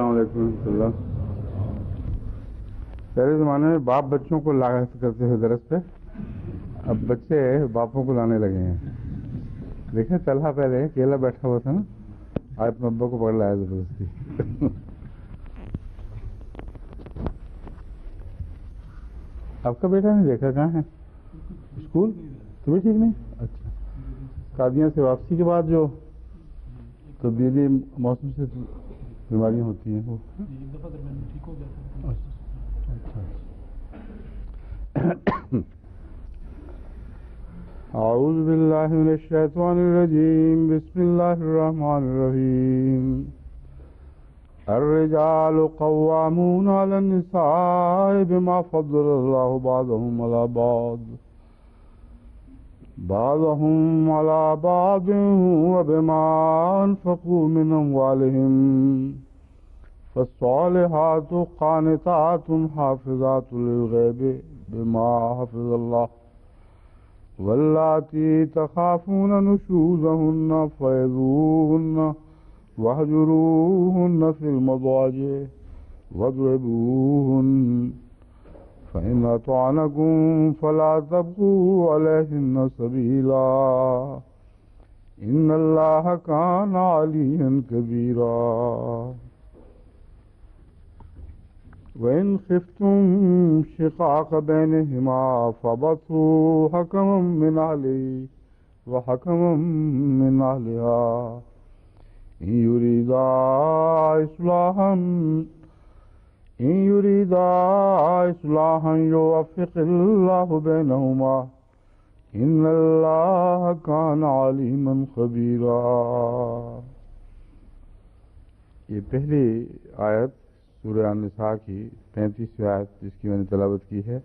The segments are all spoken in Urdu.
السلام علیکم ورحمۃ اللہ۔ پہلے زمانے میں باپ بچوں کو لایا کرتے تھے درس پہ، اب بچے باپوں کو لانے لگے ہیں۔ دیکھیں طلحہ پہلے اکیلا بیٹھا ہوا تھا نا، آج اپنے ابا کو پکڑ لایا زبردستی۔ آپ کا بیٹا نہیں دیکھا کہاں ہے؟ اسکول تو بھی ٹھیک نہیں؟ اچھا، قادیاں سے واپسی کے بعد جو تبدیلی موسم سے بیماریاں ہوتی ہیں وہ ٹھیک ہو گیا۔ اعوذ باللہ من الشیطان الرجیم، بسم اللہ الرحمن الرحیم۔ الرجال قوامون علی النساء بما فضل اللہ بعضهم علی بعض وبما انفقوا من اموالهم، فالصالحات قانتات حافظات للغیب بما حفظ اللہ، واللاتی تخافون نشوزهن فعظوهن واہجروهن فی المضاجع واضربوهن، فإن أطعنكم فلا تبغوا عليهن سبيلا، إن الله كان عليا كبيرا۔ وإن خفتم شقاق بينهما فابعثوا حكما من أهله وحكما من أهلها إن يريدا إصلاحا يوفق الله بينهما، إن الله كان عليما خبيرا۔ یہ پہلی آیت سورہ النساء کی 35ویں آیت جس کی میں نے تلاوت کی ہے،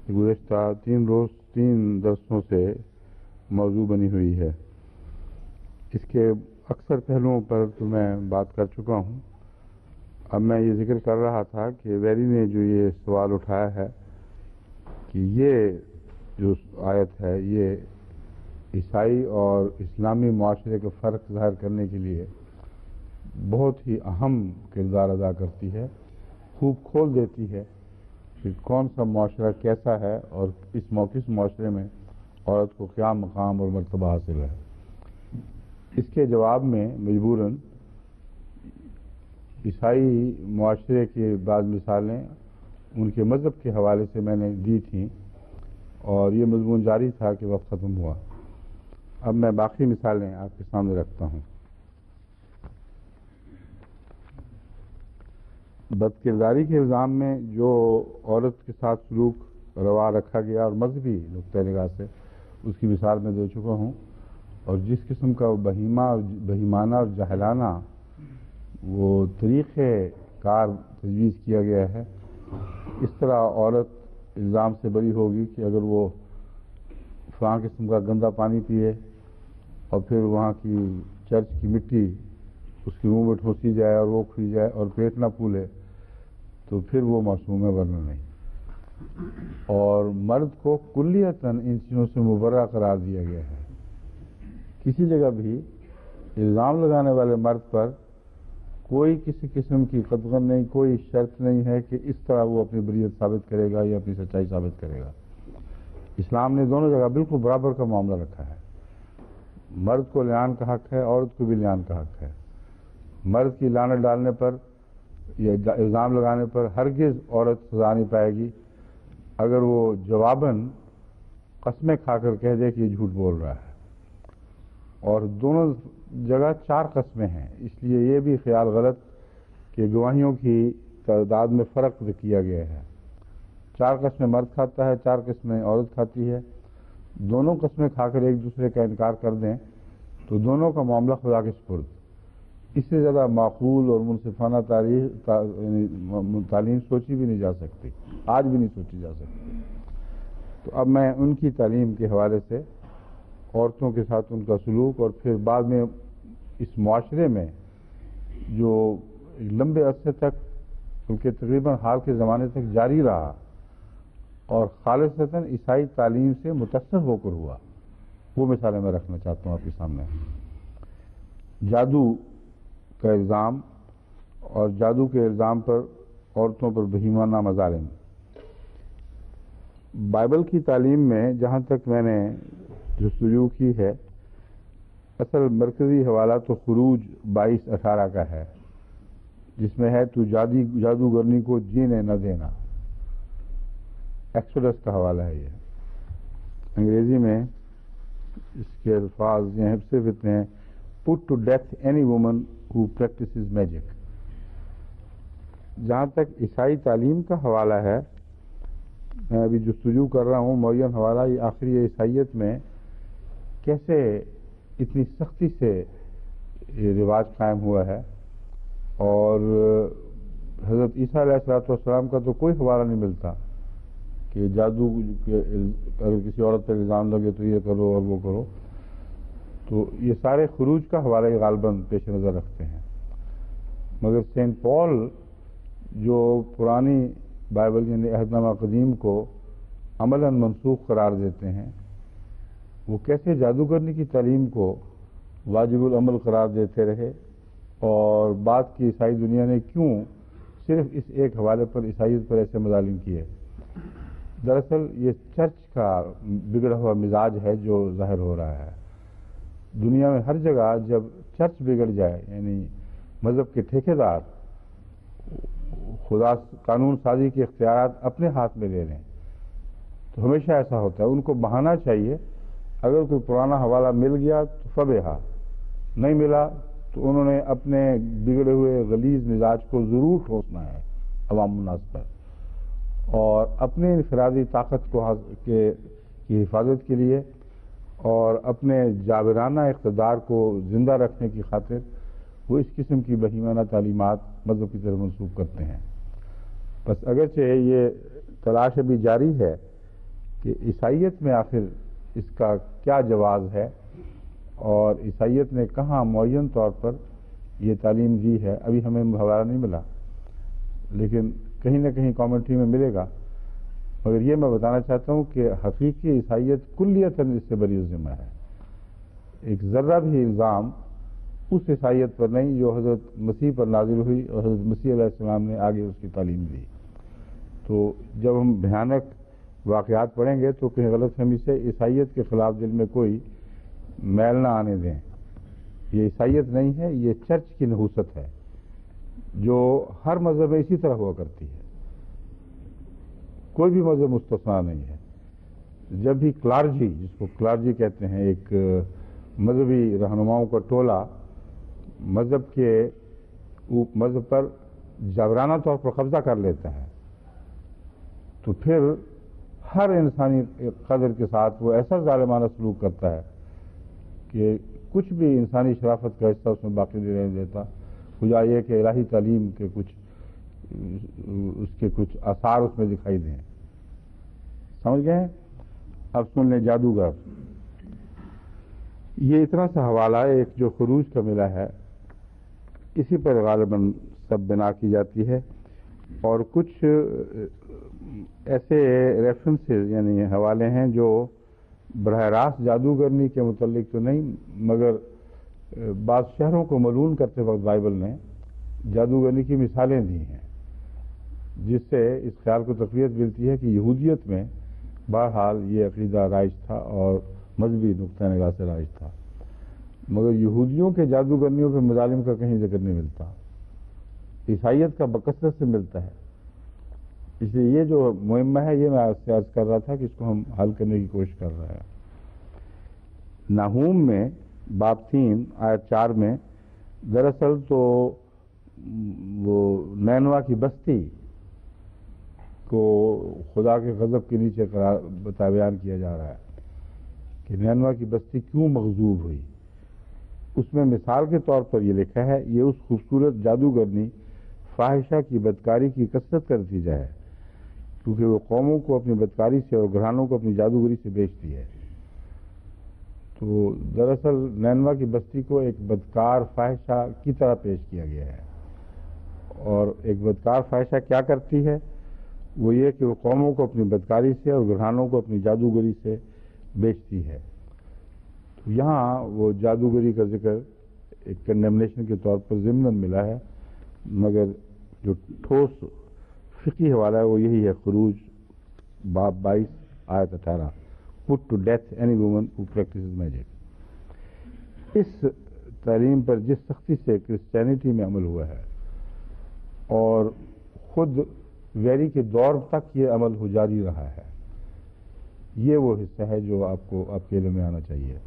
گزشتہ 3 درسوں سے موضوع بنی ہوئی ہے۔ اس کے اکثر پہلوؤں پر تو میں بات کر چکا ہوں۔ اب میں یہ ذکر کر رہا تھا کہ ویری نے جو یہ سوال اٹھایا ہے کہ یہ جو آیت ہے یہ عیسائی اور اسلامی معاشرے کا فرق ظاہر کرنے کے لیے بہت ہی اہم کردار ادا کرتی ہے، خوب کھول دیتی ہے کہ کون سا معاشرہ کیسا ہے اور کس معاشرے میں عورت کو کیا مقام اور مرتبہ حاصل ہے۔ اس کے جواب میں مجبوراً عیسائی معاشرے کی بعض مثالیں ان کے مذہب کے حوالے سے میں نے دی تھیں، اور یہ مضمون جاری تھا کہ وقت ختم ہوا۔ اب میں باقی مثالیں آپ کے سامنے رکھتا ہوں۔ بد کرداری کے الزام میں جو عورت کے ساتھ سلوک روا رکھا گیا اور مذہبی نقطۂ نگاہ سے اس کی مثال میں دے چکا ہوں، اور جس قسم کا بہیمانہ اور جاہلانہ وہ طریقہ کار تجویز کیا گیا ہے، اس طرح عورت الزام سے بری ہوگی کہ اگر وہ فلاں قسم کا گندا پانی پیے اور پھر وہاں کی چرچ کی مٹی اس کے منہ میں ٹھوسی جائے اور وہ کھلی جائے اور پیٹ نہ پھولے تو پھر وہ معصوم ہے، ورنہ نہیں۔ اور مرد کو کلیتاً ان چیزوں سے مبرہ قرار دیا گیا ہے۔ کسی جگہ بھی الزام لگانے والے مرد پر کوئی کسی قسم کی قطعاً نہیں، کوئی شرط نہیں ہے کہ اس طرح وہ اپنی بریت ثابت کرے گا یا اپنی سچائی ثابت کرے گا۔ اسلام نے دونوں جگہ بالکل برابر کا معاملہ رکھا ہے۔ مرد کو لعان کا حق ہے، عورت کو بھی لعان کا حق ہے۔ مرد کی لعنت ڈالنے پر یا الزام لگانے پر ہرگز عورت سزا نہیں پائے گی اگر وہ جواباً قسمیں کھا کر کہہ دے کہ یہ جھوٹ بول رہا ہے۔ اور دونوں جگہ 4 قسمیں ہیں، اس لیے یہ بھی خیال غلط کہ گواہیوں کی تعداد میں فرق کیا گیا ہے۔ 4 قسمیں مرد کھاتا ہے، 4 قسمیں عورت کھاتی ہے۔ دونوں قسمیں کھا کر ایک دوسرے کا انکار کر دیں تو دونوں کا معاملہ خدا کے سپرد۔ اس سے زیادہ معقول اور منصفانہ تعلیم سوچی بھی نہیں جا سکتی، آج بھی نہیں سوچی جا سکتی۔ تو اب میں ان کی تعلیم کے حوالے سے عورتوں کے ساتھ ان کا سلوک، اور پھر بعد میں اس معاشرے میں جو لمبے عرصے تک بلکہ تقریباً حال کے زمانے تک جاری رہا اور خالصتاً عیسائی تعلیم سے متاثر ہو کر ہوا، وہ مثالیں میں رکھنا چاہتا ہوں آپ کے سامنے۔ جادو کا الزام اور جادو کے الزام پر عورتوں پر بہیمانہ مظالم۔ بائبل کی تعلیم میں جہاں تک میں نے جستجو کی ہے، اصل مرکزی حوالہ تو خروج 22:18 کا ہے، جس میں ہے تو جادوگرنی کو جینے نہ دینا۔ ایکسوڈس کا حوالہ ہے یہ۔ انگریزی میں اس کے الفاظ یہ صرف اتنے ہیں، put to death any woman who practices magic. جہاں تک عیسائی تعلیم کا حوالہ ہے، میں ابھی جستجو کر رہا ہوں معین حوالہ یہ آخری عیسائیت میں کیسے اتنی سختی سے یہ رواج قائم ہوا ہے، اور حضرت عیسیٰ علیہ السلام کا تو کوئی حوالہ نہیں ملتا کہ جادو کے اگر کسی عورت پر الزام لگے تو یہ کرو اور وہ کرو، تو یہ سارے خروج کا حوالہ غالباً پیش نظر رکھتے ہیں۔ مگر سینٹ پال جو پرانی بائبل یعنی عہد نامہ قدیم کو عملاً منسوخ قرار دیتے ہیں، وہ کیسے جادوگرنی کی تعلیم کو واجب العمل قرار دیتے رہے، اور بعد کی عیسائی دنیا نے کیوں صرف اس ایک حوالے پر عیسائیت پر ایسے مظالم کیے۔ دراصل یہ چرچ کا بگڑا ہوا مزاج ہے جو ظاہر ہو رہا ہے۔ دنیا میں ہر جگہ جب چرچ بگڑ جائے، یعنی مذہب کے ٹھیکیدار خدا قانون سازی کے اختیارات اپنے ہاتھ میں لے لیں، تو ہمیشہ ایسا ہوتا ہے۔ ان کو بہانا چاہیے، اگر کوئی پرانا حوالہ مل گیا تو فبہا، نہیں ملا تو انہوں نے اپنے بگڑے ہوئے غلیظ مزاج کو ضرور ٹھوسنا ہے عوام الناس پر، اور اپنے انفرادی طاقت کی حفاظت کے لیے اور اپنے جابرانہ اقتدار کو زندہ رکھنے کی خاطر وہ اس قسم کی بہیمانہ تعلیمات مذہب کی طرف منسوخ کرتے ہیں۔ بس اگرچہ یہ تلاش ابھی جاری ہے کہ عیسائیت میں آخر اس کا کیا جواز ہے، اور عیسائیت نے کہاں معین طور پر یہ تعلیم دی ہے، ابھی ہمیں حوالہ نہیں ملا، لیکن کہیں نہ کہیں کامنٹری میں ملے گا۔ مگر یہ میں بتانا چاہتا ہوں کہ حقیقی عیسائیت کلیتاً اس سے بری ذمہ ہے۔ ایک ذرہ بھی الزام اس عیسائیت پر نہیں جو حضرت مسیح پر نازل ہوئی اور حضرت مسیح علیہ السلام نے آگے اس کی تعلیم دی۔ تو جب ہم بھیانک واقعات پڑھیں گے تو کہیں غلط فہمی سے عیسائیت کے خلاف دل میں کوئی میل نہ آنے دیں۔ یہ عیسائیت نہیں ہے، یہ چرچ کی نحوست ہے جو ہر مذہب میں اسی طرح ہوا کرتی ہے، کوئی بھی مذہب مستثنا نہیں ہے۔ جب بھی کلارجی، جس کو کلارجی کہتے ہیں، ایک مذہبی رہنماؤں کا ٹولہ مذہب پر جبرانہ طور پر قبضہ کر لیتا ہے، تو پھر ہر انسانی قدر کے ساتھ وہ ایسا ظالمانہ سلوک کرتا ہے کہ کچھ بھی انسانی شرافت کا حصہ اس میں باقی نہیں رہنے دیتا، خدا یہ کہ الہی تعلیم کے کچھ آثار اس میں دکھائی دیں۔ سمجھ گئے؟ اب سن لیں جادوگر۔ یہ اتنا سا حوالہ ایک جو خروج کا ملا ہے، اسی پر غالباً سب بنا کی جاتی ہے، اور کچھ ایسے ریفرنسز یعنی حوالے ہیں جو براہ راست جادوگرنی کے متعلق تو نہیں، مگر بعض شہروں کو ملعون کرتے وقت بائبل نے جادوگرنی کی مثالیں دی ہیں، جس سے اس خیال کو تقویت ملتی ہے کہ یہودیت میں بہرحال یہ عقیدہ رائج تھا اور مذہبی نقطہ نگاہ سے رائج تھا، مگر یہودیوں کے جادوگرنیوں پہ مظالم کا کہیں ذکر نہیں ملتا، عیسائیت کا بکثرت سے ملتا ہے۔ اس لیے یہ جو مہمہ ہے یہ میں آپ سے عرض کر رہا تھا کہ اس کو ہم حل کرنے کی کوشش کر رہے ہیں۔ نحوم میں باب 3 آیت 4 میں دراصل تو وہ نینوا کی بستی کو خدا کے غضب کے نیچے بیان کیا جا رہا ہے کہ نینوا کی بستی کیوں مغضوب ہوئی۔ اس میں مثال کے طور پر یہ لکھا ہے، یہ اس خوبصورت جادوگرنی فاحشہ کی بدکاری کی کثرت کا نتیجہ ہے، کیونکہ وہ قوموں کو اپنی بدکاری سے اور گھرانوں کو اپنی جادوگری سے بیچتی ہے۔ تو دراصل نینوا کی بستی کو ایک بدکار فاحشہ کی طرح پیش کیا گیا ہے، اور ایک بدکار فاحشہ کیا کرتی ہے؟ وہ یہ کہ وہ قوموں کو اپنی بدکاری سے اور گھرانوں کو اپنی جادوگری سے بیچتی ہے۔ تو یہاں وہ جادوگری کا ذکر ایک کنڈیمنیشن کے طور پر ضمناً ملا ہے، مگر جو ٹھوس فقی حوالہ ہے وہ یہی ہے، خروج باب 22 آیت 18، put to death any woman who practices magic۔ اس تعلیم پر جس سختی سے کرسچینٹی میں عمل ہوا ہے اور خود ویری کے دور تک یہ عمل ہو جاری رہا ہے، یہ وہ حصہ ہے جو آپ کے علم میں آنا چاہیے۔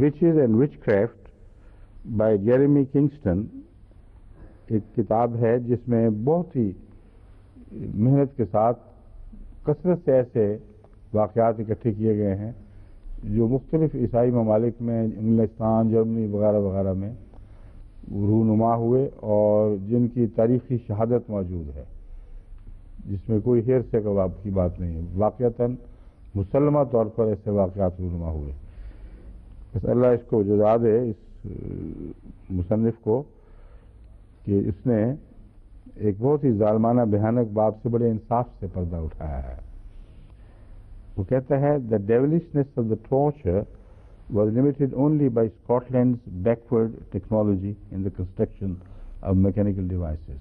Witches and Witchcraft by Jeremy Kingston ایک کتاب ہے جس میں بہت ہی محنت کے ساتھ کثرت سے ایسے واقعات اکٹھے کیے گئے ہیں جو مختلف عیسائی ممالک میں، انگلستان، جرمنی وغیرہ وغیرہ میں رونما ہوئے اور جن کی تاریخی شہادت موجود ہے، جس میں کوئی ہیر سے کباب کی بات نہیں ہے، واقعتاً مسلمہ طور پر ایسے واقعات رونما ہوئے۔ بس اللہ اس کو جزا دے اس مصنف کو کہ اس نے ایک بہت ہی ظالمانہ بھیانک باب سے بڑے انصاف سے پردہ اٹھایا ہے۔ وہ کہتا ہے the devilishness of the torture was limited only by Scotland's backward technology in the construction of mechanical devices۔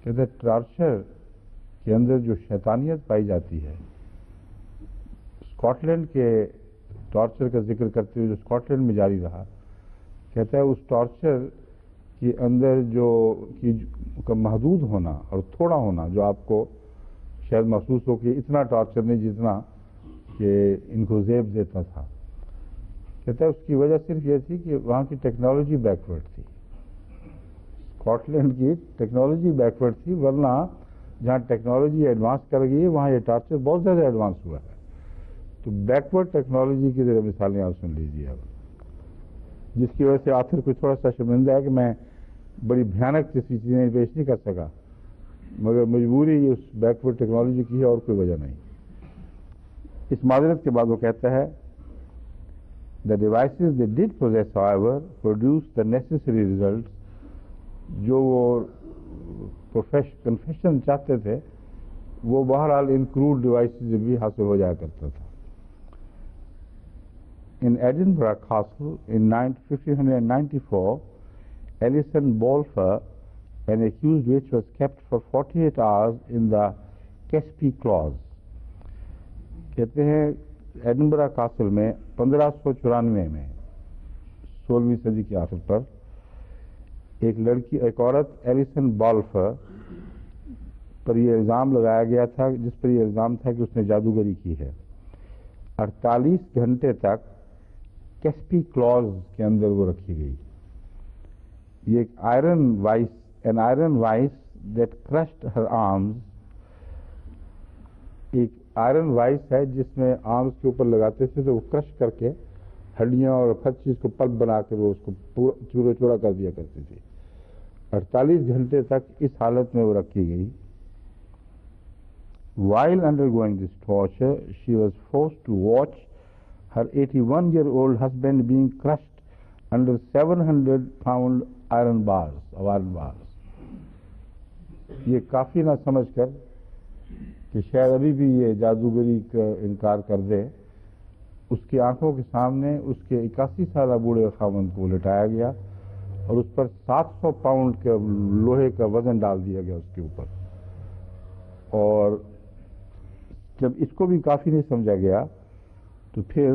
کہتا ہے ٹارچر کے اندر جو شیطانیت پائی جاتی ہے، اسکاٹ لینڈ کے ٹارچر کا ذکر کرتے ہوئے جو اسکاٹ لینڈ میں جاری رہا، کہتا ہے اس ٹارچر کے اندر کا محدود ہونا اور تھوڑا ہونا، جو آپ کو شاید محسوس ہو کہ اتنا ٹارچر نہیں جتنا کہ ان کو زیب دیتا تھا، کہتا ہے اس کی وجہ صرف یہ تھی کہ وہاں کی ٹیکنالوجی بیکورڈ تھی، اسکاٹ لینڈ کی ٹیکنالوجی بیکورڈ تھی، ورنہ جہاں ٹیکنالوجی ایڈوانس کر گئی ہے وہاں یہ ٹارچر بہت زیادہ ایڈوانس ہوا ہے۔ تو بیکورڈ ٹیکنالوجی کی ذرا مثالیں آپ سن لیجیے اب، جس کی وجہ سے آخر کو تھوڑا سا شرمندہ ہے کہ میں بڑی بھیانک کسی چیزیں پیش نہیں کر سکا، مگر مجبوری اس بیکورڈ ٹیکنالوجی کی ہے اور کوئی وجہ نہیں۔ اس معذرت کے بعد وہ کہتا ہے the devices they did possess however produced the necessary results، جو وہ کنفیشن چاہتے تھے وہ بہرحال ان کروڈ ڈیوائسز بھی حاصل ہو جایا کرتا تھا۔ In Edinburgh Castle in 1594, Alison Balfour, an accused witch, was kept for 48 hours in the Caspi Clause۔ کہتے ہیں ایڈنبرا کاسل میں 1594 میں 16ویں صدی کے آخر پر ایک عورت ایلیسن بالفر پر یہ الزام لگایا گیا تھا، جس پر یہ الزام تھا کہ اس نے جادوگری کی ہے۔ 48 گھنٹے تک کیسپی کلاز کے اندر وہ رکھی گئی۔ یہ ایک iron vice that crushed her arms, ایک آئرن وائس ہے جس میں آرمز کے اوپر لگاتے تھے تو وہ کرش کر کے ہڈیاں اور ہر چیز کو پلپ بنا کے وہ اس کو چورا چورا کر دیا کرتی تھی۔ 48 گھنٹے تک اس حالت میں وہ رکھی گئی۔ While undergoing this torture, she was forced to watch her 81-year-old husband being crushed under 700-pound iron bars. یہ کافی نہ سمجھ کر کہ شاید ابھی بھی یہ جادوگری کا انکار کر دے، اس کی آنکھوں کے سامنے اس کے 81 سالہ بوڑھے خاوند کو لٹایا گیا اور اس پر 700 پاؤنڈ کا لوہے کا وزن ڈال دیا گیا اس کے اوپر، اور جب اس کو بھی کافی نہیں سمجھا گیا تو پھر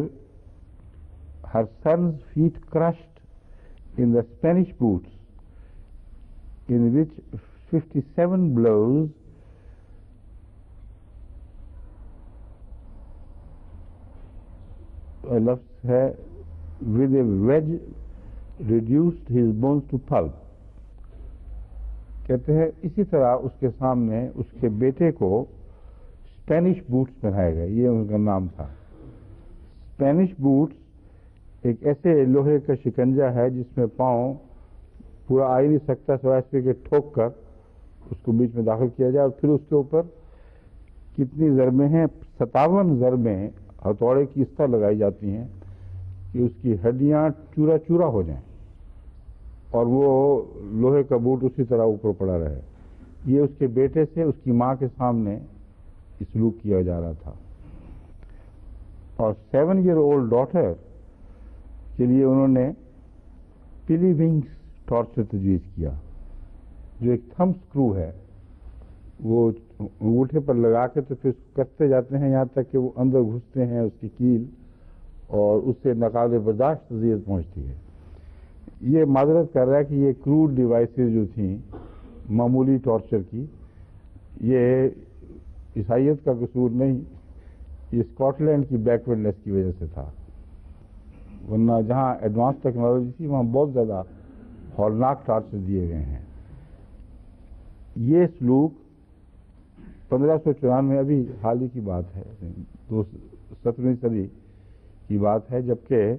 her son's feet crushed in the Spanish boots in which 57 blows لفظ ہے with a wedge reduced his bones to pulp۔ کہتے ہیں اسی طرح اس کے سامنے اس کے بیٹے کو اسپینش بوٹس پہنائے گئے، یہ ان کا نام تھا۔ اسپینش بوٹس ایک ایسے لوہے کا شکنجا ہے جس میں پاؤں پورا آ ہی نہیں سکتا، سوائے اس کے ٹھوک کر اس کو بیچ میں داخل کیا جائے، اور پھر اس کے اوپر کتنی ضربیں ہیں، 57 ضربیں ہتھوڑے کی اس طرح لگائی جاتی ہیں کہ اس کی ہڈیاں چورا چورا ہو جائیں اور وہ لوہے کا بوٹ اسی طرح اوپر پڑا رہے۔ یہ اس کے بیٹے سے اس کی ماں کے سامنے سلوک کیا جا رہا تھا، اور 7-year-old ڈاٹر کے لیے انہوں نے پلی ونگس ٹارچر تجویز کیا، جو ایک تھم اسکرو ہے، وہ انگوٹھے پر لگا کے تو پھر اس کو کستے جاتے ہیں یہاں تک کہ وہ اندر گھستے ہیں اس کی کیل، اور اس سے ناقابل برداشت اذیت پہنچتی ہے۔ یہ معذرت کر رہا ہے کہ یہ کروڈ ڈیوائسز جو تھیں معمولی ٹارچر کی، یہ عیسائیت کا قصور نہیں، یہ اسکاٹ لینڈ کی بیکورڈنیس کی وجہ سے تھا، ورنہ جہاں ایڈوانس ٹیکنالوجی تھی وہاں بہت زیادہ ہولناک ٹارچر دیے گئے ہیں۔ یہ سلوک 1594 ابھی حال ہی کی بات ہے، 17ویں صدی کی بات ہے، جبکہ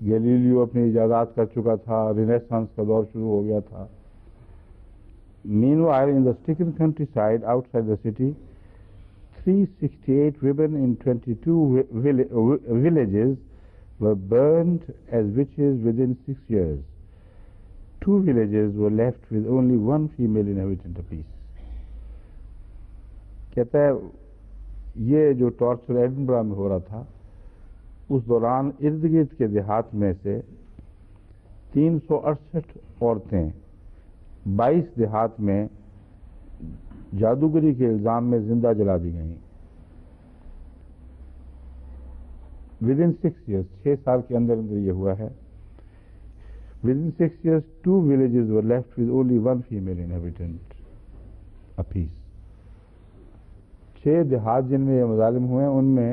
گیلیلیو اپنی ایجادات کر چکا تھا، رینیسانس کا دور شروع ہو گیا تھا۔ Meanwhile, in the stricken countryside outside the city, 368 women in 22 villages were burned as witches within 6 years. 2 villages were left with only 1 female inhabitant apiece. کہتا ہے یہ جو ٹارچر ایڈنبرا میں ہو رہا تھا، اس دوران ارد گرد کے دیہات میں سے 368 عورتیں 22 دیہات میں جادوگری کے الزام میں زندہ جلا دی گئیں۔ ودن 6 years، 6 سال کے اندر اندر یہ ہوا ہے۔ ودن 6 years 2 villages were left with only 1 female inhabitant apiece۔ 6 دیہات جن میں یہ مظالم ہوئے ان میں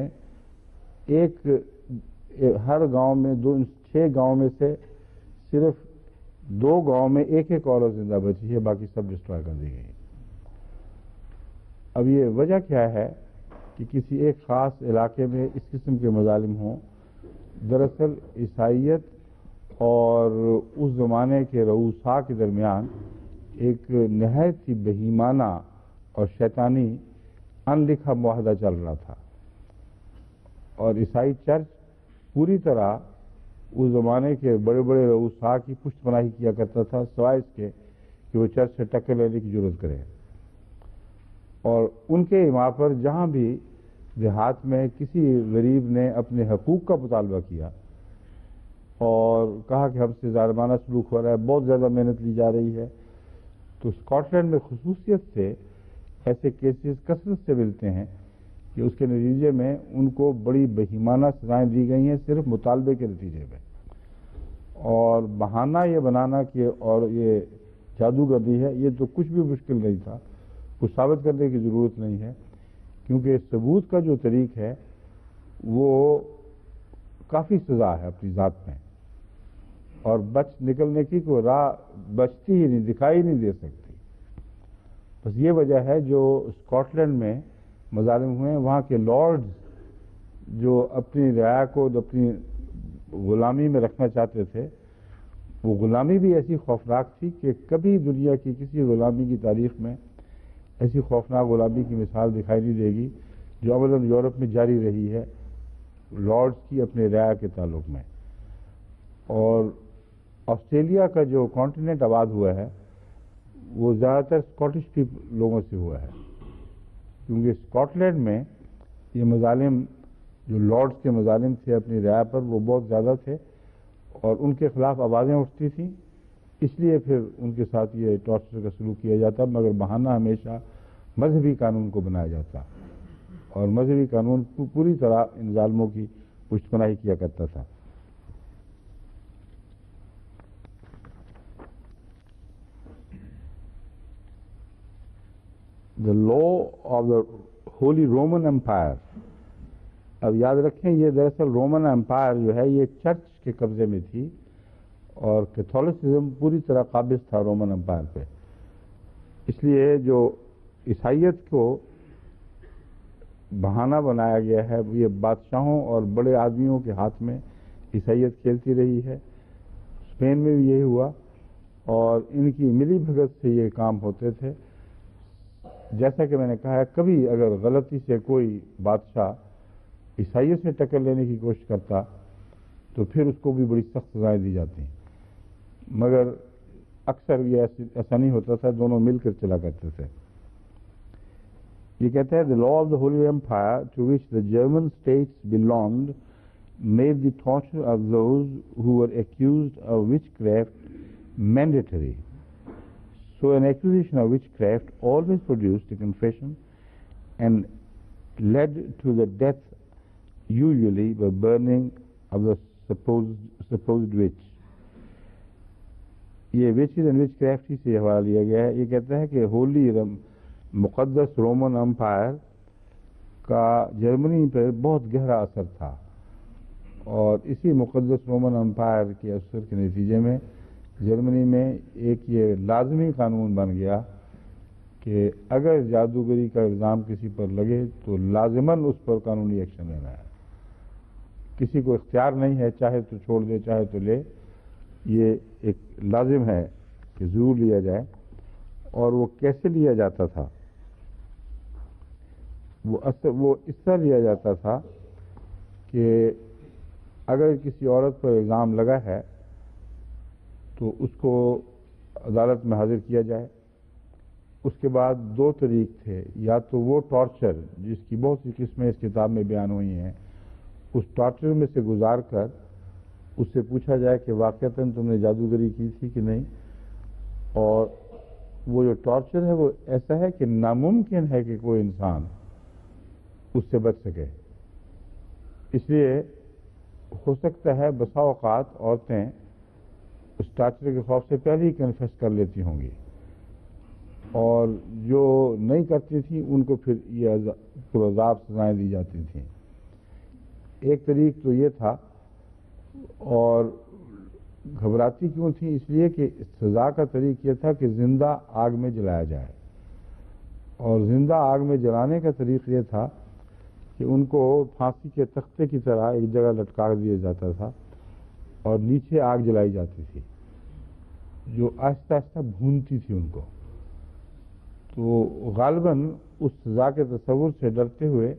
ہر گاؤں میں 6 گاؤں میں سے صرف 2 گاؤں میں ایک عورت زندہ بچی ہے، باقی سب ڈسٹرائے کر دی گئی۔ اب یہ وجہ کیا ہے کہ کسی ایک خاص علاقے میں اس قسم کے مظالم ہوں؟ دراصل عیسائیت اور اس زمانے کے رؤساء کے درمیان ایک نہایت ہی بہیمانہ اور شیطانی ان لکھا معاہدہ چل رہا تھا، اور عیسائی چرچ پوری طرح اس زمانے کے بڑے بڑے رؤساء کی پشت پناہی کیا کرتا تھا، سوائے اس کے کہ وہ چرچ سے ٹکر لینے کی ضرورت کرے۔ اور ان کے ایما پر جہاں بھی دیہات میں کسی غریب نے اپنے حقوق کا مطالبہ کیا اور کہا کہ ہم سے ظالمانہ سلوک ہو رہا ہے، بہت زیادہ محنت لی جا رہی ہے، تو اسکاٹ لینڈ میں خصوصیت سے ایسے کیسز کثرت سے ملتے ہیں کہ اس کے نتیجے میں ان کو بڑی بہیمانہ سزائیں دی گئی ہیں صرف مطالبے کے نتیجے میں۔ اور بہانہ یہ بنانا کہ اور یہ جادوگردی ہے، یہ تو کچھ بھی مشکل نہیں تھا، کچھ ثابت کرنے کی ضرورت نہیں ہے، کیونکہ ثبوت کا جو طریق ہے وہ کافی سزا ہے اپنی ذات میں، اور بچ نکلنے کی کوئی راہ بچتی ہی نہیں، دکھائی نہیں دے سکتی۔ بس یہ وجہ ہے جو اسکاٹ لینڈ میں مظالم ہوئے، وہاں کے لارڈز جو اپنی رعایا کو اپنی غلامی میں رکھنا چاہتے تھے، وہ غلامی بھی ایسی خوفناک تھی کہ کبھی دنیا کی کسی غلامی کی تاریخ میں ایسی خوفناک غلامی کی مثال دکھائی نہیں دے گی جو عملاً یورپ میں جاری رہی ہے لارڈز کی اپنے رعایا کے تعلق میں۔ اور آسٹریلیا کا جو کانٹیننٹ آباد ہوا ہے وہ زیادہ تر اسکاٹش لوگوں سے ہوا ہے، کیونکہ اسکاٹ لینڈ میں یہ مظالم جو لارڈز کے مظالم تھے اپنی رعایا پر وہ بہت زیادہ تھے، اور ان کے خلاف آوازیں اٹھتی تھیں، اس لیے پھر ان کے ساتھ یہ ٹارچر کا سلوک کیا جاتا، مگر بہانہ ہمیشہ مذہبی قانون کو بنایا جاتا، اور مذہبی قانون پوری طرح ان ظالموں کی پشت پناہی کیا کرتا تھا۔ The law of the Holy Roman Empire، اب یاد رکھیں یہ دراصل رومن امپائر جو ہے یہ چرچ کے قبضے میں تھی، اور کیتھولسزم پوری طرح قابض تھا رومن امپائر پہ، اس لیے جو عیسائیت کو بہانہ بنایا گیا ہے یہ بادشاہوں اور بڑے آدمیوں کے ہاتھ میں عیسائیت کھیلتی رہی ہے۔ اسپین میں بھی یہی ہوا، اور ان کی ملی بھگت سے یہ کام ہوتے تھے۔ جیسا کہ میں نے کہا ہے، کبھی اگر غلطی سے کوئی بادشاہ عیسائیت سے ٹکر لینے کی کوشش کرتا تو پھر اس کو بھی بڑی سخت سزائیں دی جاتی ہیں، مگر اکثر یہ ایسا نہیں ہوتا تھا، دونوں مل کر چلا کرتے تھے۔ یہ کہتے ہیں the law of the Holy Empire to which the German states belonged made the torture of those who were accused of witchcraft mandatory. So an accusation of witchcraft always produced a confession and led to the death, usually by burning of the supposed witch. یہ وچز اینڈ وچ کرافٹ ہی سے حوالہ لیا گیا ہے. یہ کہتا ہے کہ ہولی مقدس رومن امپائر کا جرمنی پر بہت گہرا اثر تھا، اور اسی مقدس رومن امپائر کے اثر کے نتیجے میں جرمنی میں ایک یہ لازمی قانون بن گیا کہ اگر جادوگری کا الزام کسی پر لگے تو لازماً اس پر قانونی ایکشن لینا ہے. کسی کو اختیار نہیں ہے چاہے تو چھوڑ دے چاہے تو لے، یہ ایک لازم ہے کہ ضرور لیا جائے. اور وہ کیسے لیا جاتا تھا؟ وہ اس طرح لیا جاتا تھا کہ اگر کسی عورت پر الزام لگا ہے تو اس کو عدالت میں حاضر کیا جائے. اس کے بعد دو طریق تھے، یا تو وہ ٹارچر جس کی بہت سی قسمیں اس کتاب میں بیان ہوئی ہیں، اس ٹارچر میں سے گزار کر اس سے پوچھا جائے کہ واقعتاً تم نے جادوگری کی تھی کہ نہیں. اور وہ جو ٹارچر ہے وہ ایسا ہے کہ ناممکن ہے کہ کوئی انسان اس سے بچ سکے. اس لیے ہو سکتا ہے بسا اوقات عورتیں اس ٹارچر کے خوف سے پہلے ہی کنفیس کر لیتی ہوں گی، اور جو نہیں کرتی تھیں ان کو پھر یہ پرعذاب سزائیں دی جاتی تھیں. ایک طریق تو یہ تھا، اور گھبراتی کیوں تھی؟ اس لیے کہ سزا کا طریق یہ تھا کہ زندہ آگ میں جلایا جائے، اور زندہ آگ میں جلانے کا طریق یہ تھا کہ ان کو پھانسی کے تختے کی طرح ایک جگہ لٹکا دیا جاتا تھا اور نیچے آگ جلائی جاتی تھی جو آہستہ آہستہ بھونتی تھی ان کو. تو غالباً اس سزا کے تصور سے ڈرتے ہوئے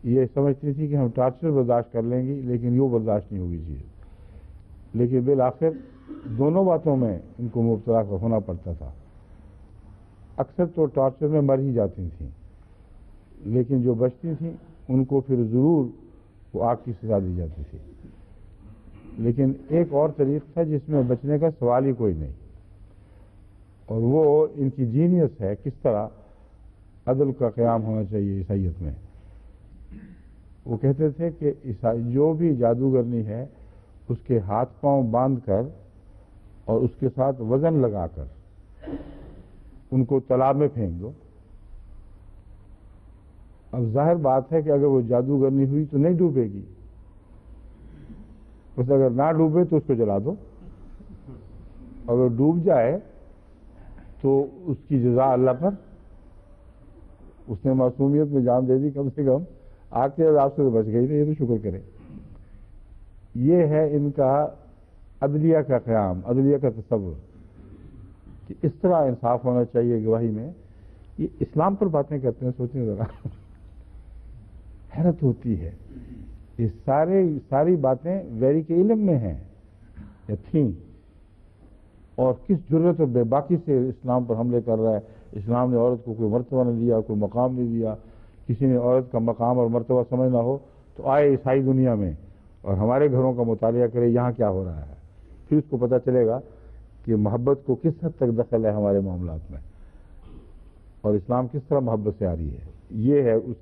یہ سمجھتی تھی کہ ہم ٹارچر برداشت کر لیں گی لیکن یوں برداشت نہیں ہوگی چیز. لیکن بالآخر دونوں باتوں میں ان کو مبتلا ہونا پڑتا تھا. اکثر تو ٹارچر میں مر ہی جاتی تھیں، لیکن جو بچتی تھیں ان کو پھر ضرور وہ آگ کی سزا دی جاتی تھی. لیکن ایک اور طریق تھا جس میں بچنے کا سوال ہی کوئی نہیں، اور وہ ان کی جینیس ہے کس طرح عدل کا قیام ہونا چاہیے عیسائیت میں. وہ کہتے تھے کہ جو بھی جادوگرنی ہے اس کے ہاتھ پاؤں باندھ کر اور اس کے ساتھ وزن لگا کر ان کو تالاب میں پھینک دو. اب ظاہر بات ہے کہ اگر وہ جادوگرنی ہوئی تو نہیں ڈوبے گی، بس اگر نہ ڈوبے تو اس کو جلا دو. اگر ڈوب جائے تو اس کی جزا اللہ پر. اس نے معصومیت میں جان دے دی، کم سے کم آگ کے عذاب سے بچ گئی، یہ تو شکر کرے. یہ ہے ان کا عدلیہ کا قیام، عدلیہ کا تصور کہ اس طرح انصاف ہونا چاہیے گواہی میں. یہ اسلام پر باتیں کرتے ہیں، سوچیں ذرا، حیرت ہوتی ہے. یہ ساری باتیں ویری کے علم میں ہیں یا تھیں، اور کس جرت اور بے باکی سے اسلام پر حملے کر رہا ہے. اسلام نے عورت کو کوئی مرتبہ نہیں دیا، کوئی مقام نہیں دیا. کسی نے عورت کا مقام اور مرتبہ سمجھنا ہو تو آئے عیسائی دنیا میں اور ہمارے گھروں کا مطالعہ کرے یہاں کیا ہو رہا ہے، پھر اس کو پتہ چلے گا کہ محبت کو کس حد تک دخل ہے ہمارے معاملات میں، اور اسلام کس طرح محبت سے آ رہی ہے. یہ ہے اس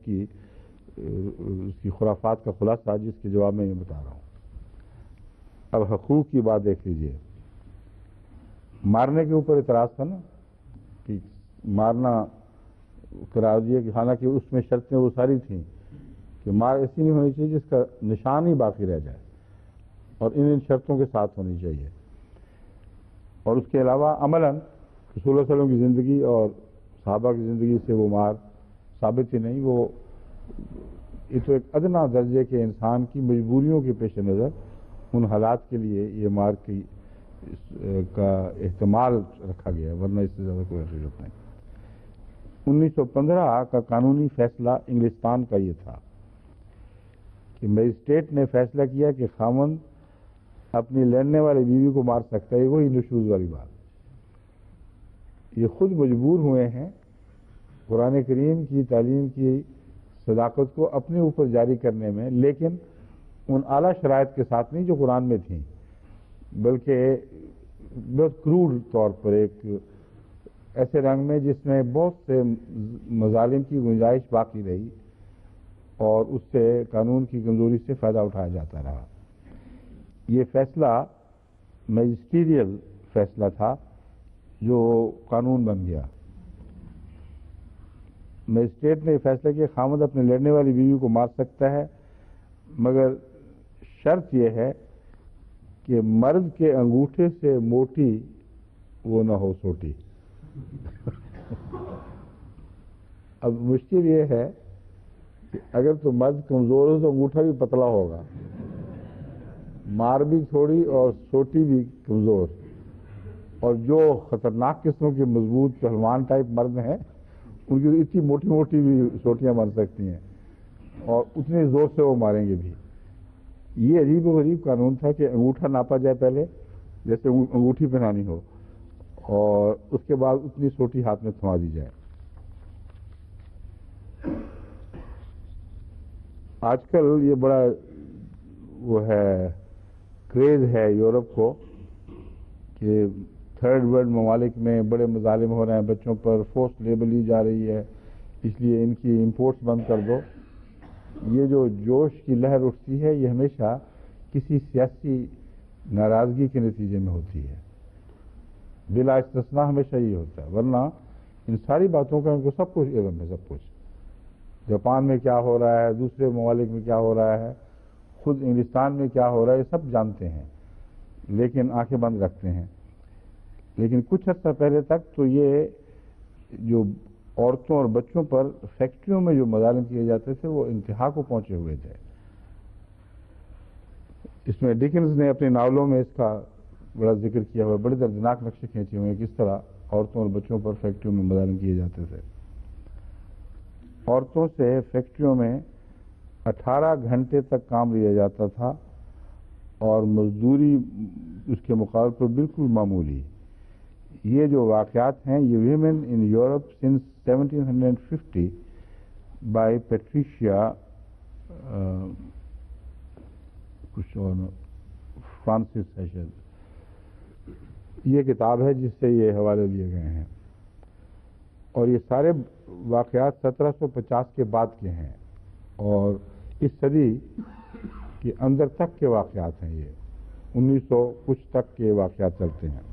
کی خرافات کا خلاصہ جس کے جواب میں یہ بتا رہا ہوں. اب حقوق کی بات دیکھ لیجئے. مارنے کے اوپر اعتراض تھا نا کہ مارنا قرار دیا، کہ حالانکہ اس میں شرطیں وہ ساری تھیں کہ مار ایسی نہیں ہونی چاہیے جس کا نشان ہی باقی رہ جائے، اور ان شرطوں کے ساتھ ہونی چاہیے. اور اس کے علاوہ عملاً رسول اللہ صلی اللہ علیہ وسلم کی زندگی اور صحابہ کی زندگی سے وہ مار ثابت ہی نہیں. وہ یہ تو ایک ادنا درجے کے انسان کی مجبوریوں کے پیش نظر ان حالات کے لیے یہ مار کا احتمال رکھا گیا ہے، ورنہ اس سے زیادہ کوئی حقیقت نہیں. 1915 کا قانونی فیصلہ انگلستان کا یہ تھا کہ مجسٹریٹ نے فیصلہ کیا کہ خاوند اپنی لڑنے والی بیوی کو مار سکتا ہے. وہی نشوز والی بات، یہ خود مجبور ہوئے ہیں قرآن کریم کی تعلیم کی صداقت کو اپنے اوپر جاری کرنے میں، لیکن ان اعلیٰ شرائط کے ساتھ نہیں جو قرآن میں تھیں، بلکہ بہت کروڈ طور پر ایک ایسے رنگ میں جس میں بہت سے مظالم کی گنجائش باقی رہی اور اس سے قانون کی کمزوری سے فائدہ اٹھایا جاتا رہا۔ یہ فیصلہ میجسٹیریل فیصلہ تھا جو قانون بن گیا۔ میجسٹریٹ نے یہ فیصلہ کیا خامد اپنے لڑنے والی بیوی کو مار سکتا ہے، مگر شرط یہ ہے کہ مرد کے انگوٹھے سے موٹی وہ نہ ہو سوٹی۔ اب مشکل یہ ہے کہ اگر تو مرد کمزور ہو تو انگوٹھا بھی پتلا ہوگا، مار بھی تھوڑی اور سوٹی بھی کمزور، اور جو خطرناک قسموں کے مضبوط پہلوان ٹائپ مرد ہیں ان کی اتنی موٹی موٹی بھی سوٹیاں مار سکتی ہیں اور اتنے زور سے وہ ماریں گے بھی۔ یہ عجیب و غریب قانون تھا کہ انگوٹھا ناپا جائے پہلے، جیسے انگوٹھی پہنانی ہو، اور اس کے بعد اتنی سوٹی ہاتھ میں تھما دی جائے۔ آج کل یہ بڑا وہ ہے کریز ہے یورپ کو کہ تھرڈ ورلڈ ممالک میں بڑے مظالم ہو رہے ہیں، بچوں پر فورس لیبر لی جا رہی ہے، اس لیے ان کی امپورٹس بند کر دو۔ یہ جو جوش کی لہر اٹھتی ہے یہ ہمیشہ کسی سیاسی ناراضگی کے نتیجے میں ہوتی ہے، بلا استثناء ہمیشہ یہ ہوتا ہے، ورنہ ان ساری باتوں کا ان کو سب کچھ علم ہے، سب کچھ جاپان میں کیا ہو رہا ہے، دوسرے ممالک میں کیا ہو رہا ہے، خود انگلستان میں کیا ہو رہا ہے، یہ سب جانتے ہیں لیکن آنکھیں بند رکھتے ہیں۔ لیکن کچھ عرصہ پہلے تک تو یہ جو عورتوں اور بچوں پر فیکٹریوں میں جو مظالم کیے جاتے تھے وہ انتہا کو پہنچے ہوئے تھے۔ اس میں ڈکنز نے اپنے ناولوں میں اس کا بڑا ذکر کیا ہوا، بڑے دردناک نقشے کھینچے ہوئے ہیں کس طرح عورتوں اور بچوں پر فیکٹریوں میں مظالم کیے جاتے تھے۔ عورتوں سے فیکٹریوں میں 18 گھنٹے تک کام لیا جاتا تھا اور مزدوری اس کے مقابلے پر بالکل معمولی۔ یہ جو واقعات ہیں یہ women in Europe since 1750 by Patricia کچھ اور فرانسس ہے شاید، یہ کتاب ہے جس سے یہ حوالے لیے گئے ہیں، اور یہ سارے واقعات 1750 کے بعد کے ہیں اور اس صدی کے اندر تک کے واقعات ہیں، یہ 1900 کچھ تک کے واقعات چلتے ہیں۔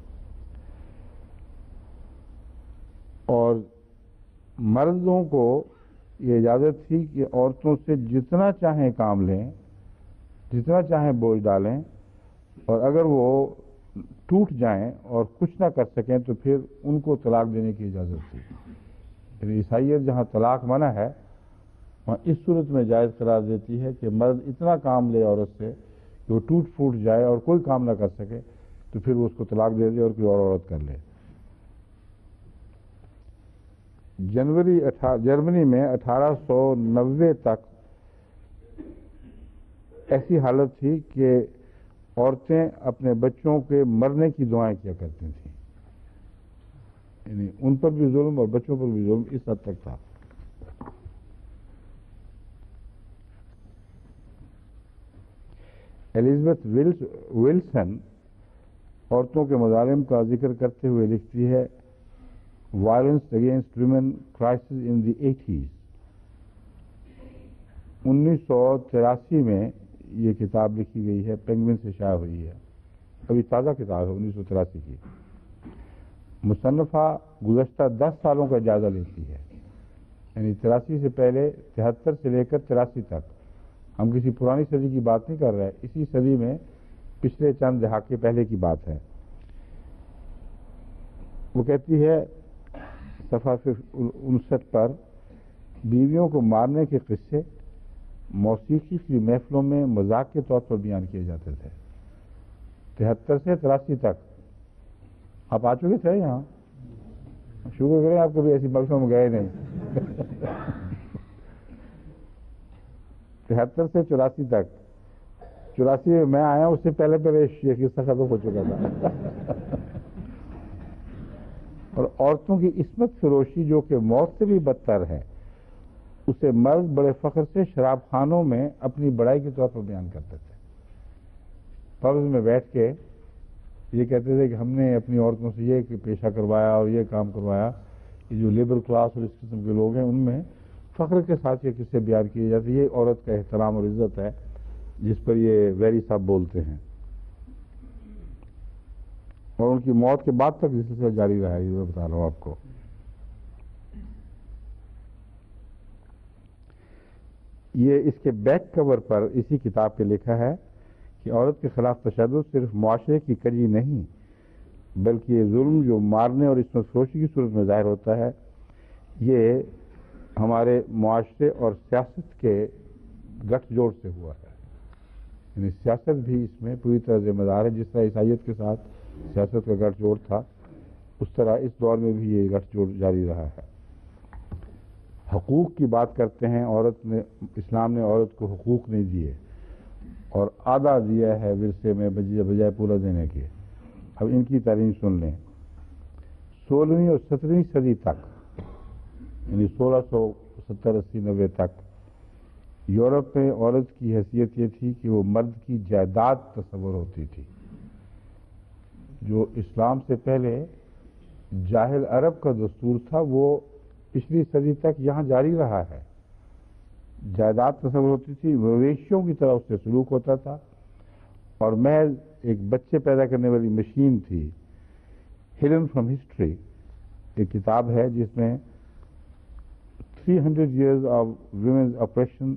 اور مردوں کو یہ اجازت تھی کہ عورتوں سے جتنا چاہیں کام لیں، جتنا چاہیں بوجھ ڈالیں، اور اگر وہ ٹوٹ جائیں اور کچھ نہ کر سکیں تو پھر ان کو طلاق دینے کی اجازت تھی۔ یعنی عیسائیت جہاں طلاق منع ہے وہاں اس صورت میں جائز قرار دیتی ہے کہ مرد اتنا کام لے عورت سے کہ وہ ٹوٹ پھوٹ جائے اور کوئی کام نہ کر سکے تو پھر وہ اس کو طلاق دے دے اور کوئی اور عورت کر لے۔ جرمنی میں 1890 تک ایسی حالت تھی کہ عورتیں اپنے بچوں کے مرنے کی دعائیں کیا کرتی تھیں، یعنی ان پر بھی ظلم اور بچوں پر بھی ظلم اس حد تک تھا۔ ایلزبتھ ولسن عورتوں کے مظالم کا ذکر کرتے ہوئے لکھتی ہے وائلنس اگینسٹ ویمن کرائسس ان دی 80s۔ 1983 میں یہ کتاب لکھی گئی ہے، پینگوئن سے شائع ہوئی ہے، ابھی تازہ کتاب ہے 1983 کی۔ مصنفہ گزشتہ 10 سالوں کا جائزہ لیتی ہے، یعنی 83 سے پہلے 73 سے لے کر 83 تک، ہم کسی پرانی صدی کی بات نہیں کر رہے، اسی صدی میں پچھلے چند دہائے پہلے کی بات ہے۔ وہ کہتی ہے صفحہ 59 پر، بیویوں کو مارنے کے قصے موسیقی کی محفلوں میں مذاق کے طور پر بیان کیے جاتے تھے۔ 73 سے 83 تک آپ آ چکے تھے یہاں، شکر کریں آپ کبھی ایسی محفلوں میں گئے نہیں۔ 73 سے 84 تک، 84 میں میں آیا اس سے پہلے یہ قصہ ختم ہو چکا تھا۔ اور عورتوں کی عصمت فروشی جو کہ موت سے بھی بدتر ہے، اسے مرد بڑے فخر سے شراب خانوں میں اپنی بڑائی کے طور پر بیان کرتے تھے. پبز میں بیٹھ کے یہ کہتے تھے کہ ہم نے اپنی عورتوں سے یہ پیشہ کروایا اور یہ کام کروایا. یہ جو لیبر کلاس اور اس قسم کے لوگ ہیں ان میں فخر کے ساتھ یہ قصے بیان کیے جاتے ہیں. یہ عورت کا احترام اور عزت ہے جس پر یہ ویری صاحب بولتے ہیں. اور ان کی موت کے بعد تک یہ سلسلہ جاری رہا ہے. یہ میں بتا رہا ہوں آپ کو. یہ اس کے بیک کور پر اسی کتاب پہ لکھا ہے کہ عورت کے خلاف تشدد صرف معاشرے کی کجی نہیں بلکہ یہ ظلم جو مارنے اور عصمت فروشی کی صورت میں ظاہر ہوتا ہے یہ ہمارے معاشرے اور سیاست کے گٹھ جوڑ سے ہوا ہے. یعنی سیاست بھی اس میں پوری طرح ذمہ دار ہے. جس طرح عیسائیت کے ساتھ سیاست کا گٹھ جوڑ تھا اس طرح اس دور میں بھی یہ گٹھ جوڑ جاری رہا ہے. حقوق کی بات کرتے ہیں. اسلام نے عورت کو حقوق نہیں دیے اور آدھا دیا ہے ورثے میں بجائے پورا دینے کے. اب ان کی تعلیم سن لیں. 16ویں اور 17ویں صدی تک یعنی 1670 80 90 تک یورپ میں عورت کی حیثیت یہ تھی کہ وہ مرد کی جائیداد تصور ہوتی تھی. جو اسلام سے پہلے جاہل عرب کا دستور تھا وہ پچھلی صدی تک یہاں جاری رہا ہے. جائیداد تصور ہوتی تھی. مویشیوں کی طرح اس سے سلوک ہوتا تھا اور محض ایک بچے پیدا کرنے والی مشین تھی. ہڈن فرام ہسٹری ایک کتاب ہے جس میں 300 years of women's oppression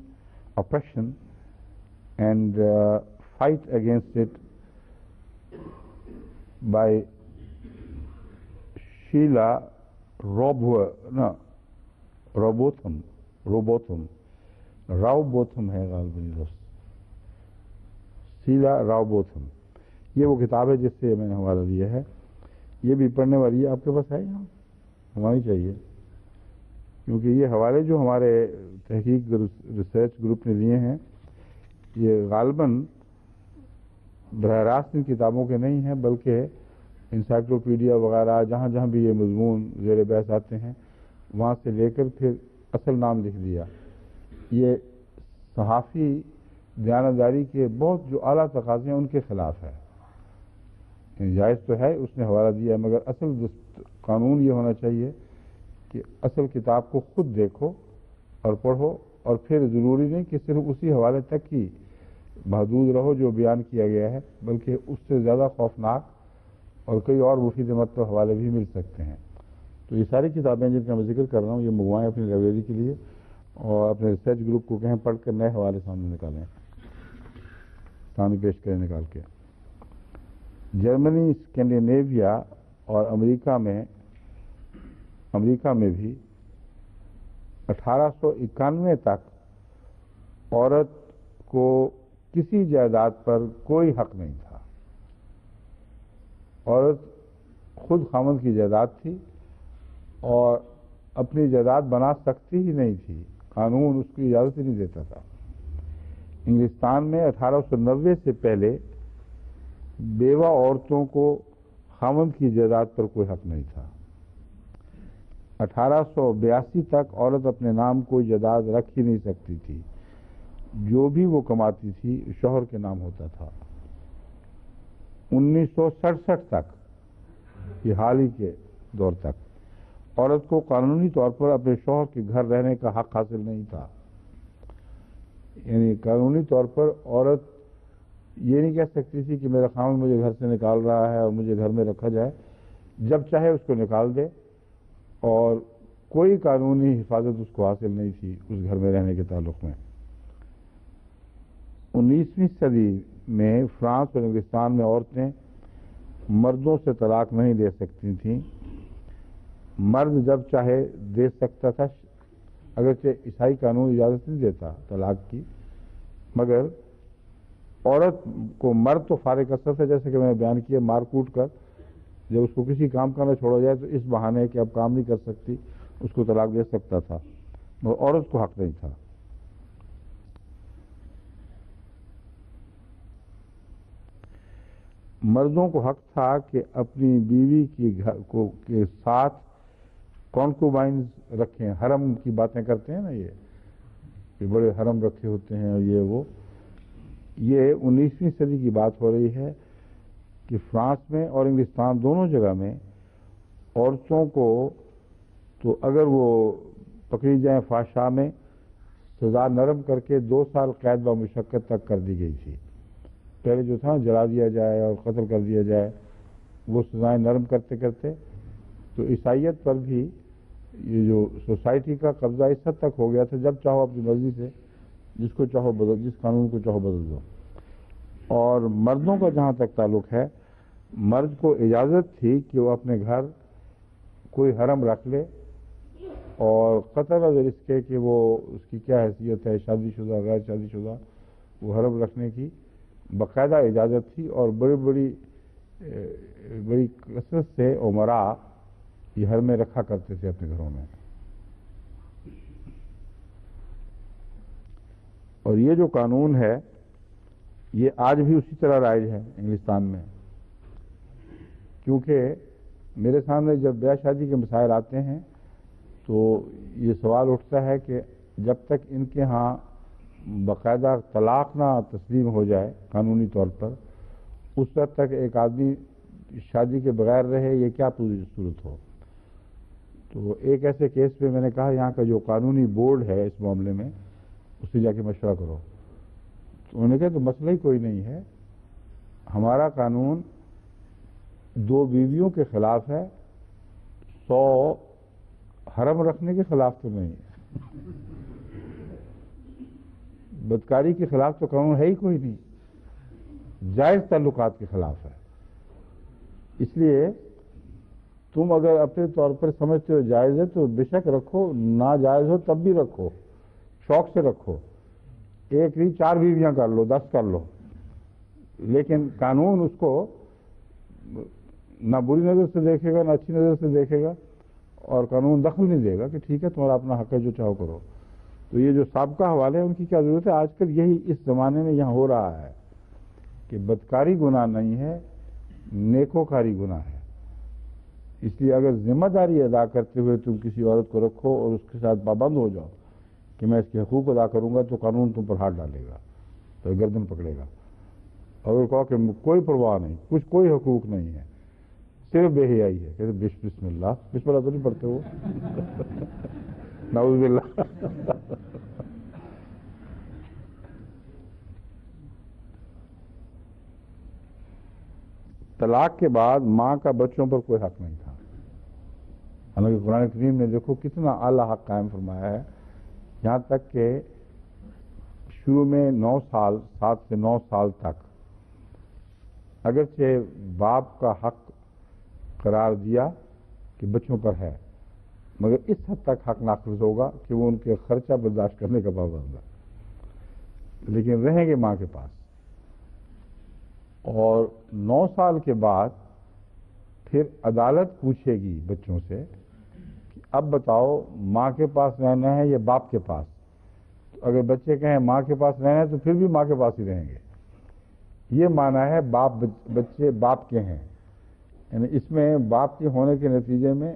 and fight against it by Sheila Rowbotham ہے غالباً دوست. شیلا راوبوتھم یہ وہ کتاب ہے جس سے میں نے حوالہ دیا ہے. یہ بھی پڑھنے والی ہے. آپ کے پاس ہے یہاں ہماری چاہیے کیونکہ یہ حوالے جو ہمارے تحقیق ریسرچ گروپ نے دیے ہیں یہ غالباً براہ راست ان کتابوں کے نہیں ہیں بلکہ انسائکلوپیڈیا وغیرہ جہاں جہاں بھی یہ مضمون زیر بحث آتے ہیں وہاں سے لے کر پھر اصل نام لکھ دیا. یہ صحافی دیانتداری کے بہت جو اعلیٰ تقاضے ہیں ان کے خلاف ہے. جائز تو ہے اس نے حوالہ دیا ہے مگر اصل قانون یہ ہونا چاہیے کہ اصل کتاب کو خود دیکھو اور پڑھو اور پھر ضروری نہیں کہ صرف اسی حوالے تک ہی محدود رہو جو بیان کیا گیا ہے بلکہ اس سے زیادہ خوفناک اور کئی اور مفید مطلب حوالے بھی مل سکتے ہیں. تو یہ ساری کتابیں جن کا میں ذکر کر رہا ہوں یہ منگوائیں اپنی لائبریری کے لیے اور اپنے ریسرچ گروپ کو کہیں پڑھ کر نئے حوالے سامنے نکالیں سامنے پیش کریں نکال کے. جرمنی اسکینڈینیویا اور امریکہ میں بھی 1891 تک عورت کو کسی جائیداد پر کوئی حق نہیں تھا. عورت خود خامند کی جائیداد تھی اور اپنی جائیداد بنا سکتی ہی نہیں تھی. قانون اس کی اجازت ہی نہیں دیتا تھا. انگلستان میں 1890 سے پہلے بیوہ عورتوں کو خامند کی جائیداد پر کوئی حق نہیں تھا. 1882 تک عورت اپنے نام کوئی جائیداد رکھ ہی نہیں سکتی تھی. جو بھی وہ کماتی تھی شوہر کے نام ہوتا تھا. 1967 تک یہ حال ہی کے دور تک عورت کو قانونی طور پر اپنے شوہر کے گھر رہنے کا حق حاصل نہیں تھا. یعنی قانونی طور پر عورت یہ نہیں کہہ سکتی تھی کہ میرا خامد مجھے گھر سے نکال رہا ہے اور مجھے گھر میں رکھا جائے. جب چاہے اس کو نکال دے اور کوئی قانونی حفاظت اس کو حاصل نہیں تھی اس گھر میں رہنے کے تعلق میں. 19ویں صدی میں فرانس اور انگلستان میں عورتیں مردوں سے طلاق نہیں دے سکتی تھیں. مرد جب چاہے دے سکتا تھا اگرچہ عیسائی قانون اجازت نہیں دیتا طلاق کی مگر عورت کو مرد تو فارغ کر سکتا ہے. جیسے کہ میں نے بیان کیا مار کوٹ کر جب اس کو کسی کام کا نہ چھوڑا جائے تو اس بہانے کہ اب کام نہیں کر سکتی اس کو طلاق دے سکتا تھا مگر عورت کو حق نہیں تھا. مردوں کو حق تھا کہ اپنی بیوی کے ساتھ کونکوبائنز رکھیں. حرم کی باتیں کرتے ہیں نا یہ کہ بڑے حرم رکھے ہوتے ہیں اور یہ 19ویں صدی کی بات ہو رہی ہے کہ فرانس میں اور انگلستان دونوں جگہ میں عورتوں کو تو اگر وہ پکڑی جائیں فحشاء میں سزا نرم کر کے 2 سال قید و مشقت تک کر دی گئی تھی. پہلے جو تھا جلا دیا جائے اور قتل کر دیا جائے، وہ سزائیں نرم کرتے کرتے تو عیسائیت پر بھی یہ جو سوسائٹی کا قبضہ اس حد تک ہو گیا تھا، جب چاہو اپنی مرضی سے جس کو چاہو بدل، جس قانون کو چاہو بدل دو. اور مردوں کا جہاں تک تعلق ہے، مرد کو اجازت تھی کہ وہ اپنے گھر کوئی حرم رکھ لے، اور قطع نظر اس کے کہ وہ اس کی کیا حیثیت ہے، شادی شدہ غیر شادی شدہ، وہ حرم رکھنے کی باقاعدہ اجازت تھی. اور بڑی کثرت سے امراء یہ حرمیں رکھا کرتے تھے اپنے گھروں میں. اور یہ جو قانون ہے یہ آج بھی اسی طرح رائج ہے انگلستان میں، کیونکہ میرے سامنے جب بیاہ شادی کے مسائل آتے ہیں تو یہ سوال اٹھتا ہے کہ جب تک ان کے ہاں باقاعدہ طلاق نہ تسلیم ہو جائے قانونی طور پر، اس وقت تک ایک آدمی شادی کے بغیر رہے، یہ کیا پوری صورت ہو. تو ایک ایسے کیس پہ میں نے کہا یہاں کا جو قانونی بورڈ ہے اس معاملے میں اس سے جا کے مشورہ کرو. تو انہوں نے کہا تو مسئلہ ہی کوئی نہیں ہے، ہمارا قانون 2 بیویوں کے خلاف ہے، 100 حرم رکھنے کے خلاف تو نہیں ہے. بدکاری کے خلاف تو قانون ہے ہی کوئی نہیں، جائز تعلقات کے خلاف ہے. اس لیے تم اگر اپنے طور پر سمجھتے ہو جائز ہے تو بے شک رکھو، ناجائز ہو تب بھی رکھو، شوق سے رکھو. 1 نہیں 4 بیویاں کر لو، 10 کر لو، لیکن قانون اس کو نہ بری نظر سے دیکھے گا نہ اچھی نظر سے دیکھے گا، اور قانون دخل نہیں دے گا کہ ٹھیک ہے تمہارا اپنا حق ہے جو چاہو کرو. تو یہ جو سابقہ حوالے ہیں ان کی کیا ضرورت ہے؟ آج کل یہی اس زمانے میں یہاں ہو رہا ہے کہ بدکاری گناہ نہیں ہے، نیکوکاری گناہ ہے. اس لیے اگر ذمہ داری ادا کرتے ہوئے تم کسی عورت کو رکھو اور اس کے ساتھ پابند ہو جاؤ کہ میں اس کے حقوق ادا کروں گا، تو قانون تم پر ہاتھ ڈالے گا، تو گردن پکڑے گا. اگر کہو کہ کوئی پرواہ نہیں، کوئی حقوق نہیں ہے، صرف بے حیائی ہے، کہتے بسم اللہ، بسم اللہ تو نہیں پڑھتے وہ نعوذ باللہ. طلاق کے بعد ماں کا بچوں پر کوئی حق نہیں تھا، حالانکہ قرآن کریم نے دیکھو کتنا اعلیٰ حق قائم فرمایا ہے. یہاں تک کہ شروع میں 9 سال، 7 سے 9 سال تک اگرچہ باپ کا حق قرار دیا کہ بچوں پر ہے، مگر اس حد تک حق نافذ ہوگا کہ وہ ان کے خرچہ برداشت کرنے کا پابند ہے، لیکن رہیں گے ماں کے پاس. اور 9 سال کے بعد پھر عدالت پوچھے گی بچوں سے کہ اب بتاؤ ماں کے پاس رہنا ہے یا باپ کے پاس. تو اگر بچے کہیں ماں کے پاس رہنا ہے تو پھر بھی ماں کے پاس ہی رہیں گے. یہ معنی ہے بچے باپ کے ہیں، یعنی اس میں باپ کے ہونے کے نتیجے میں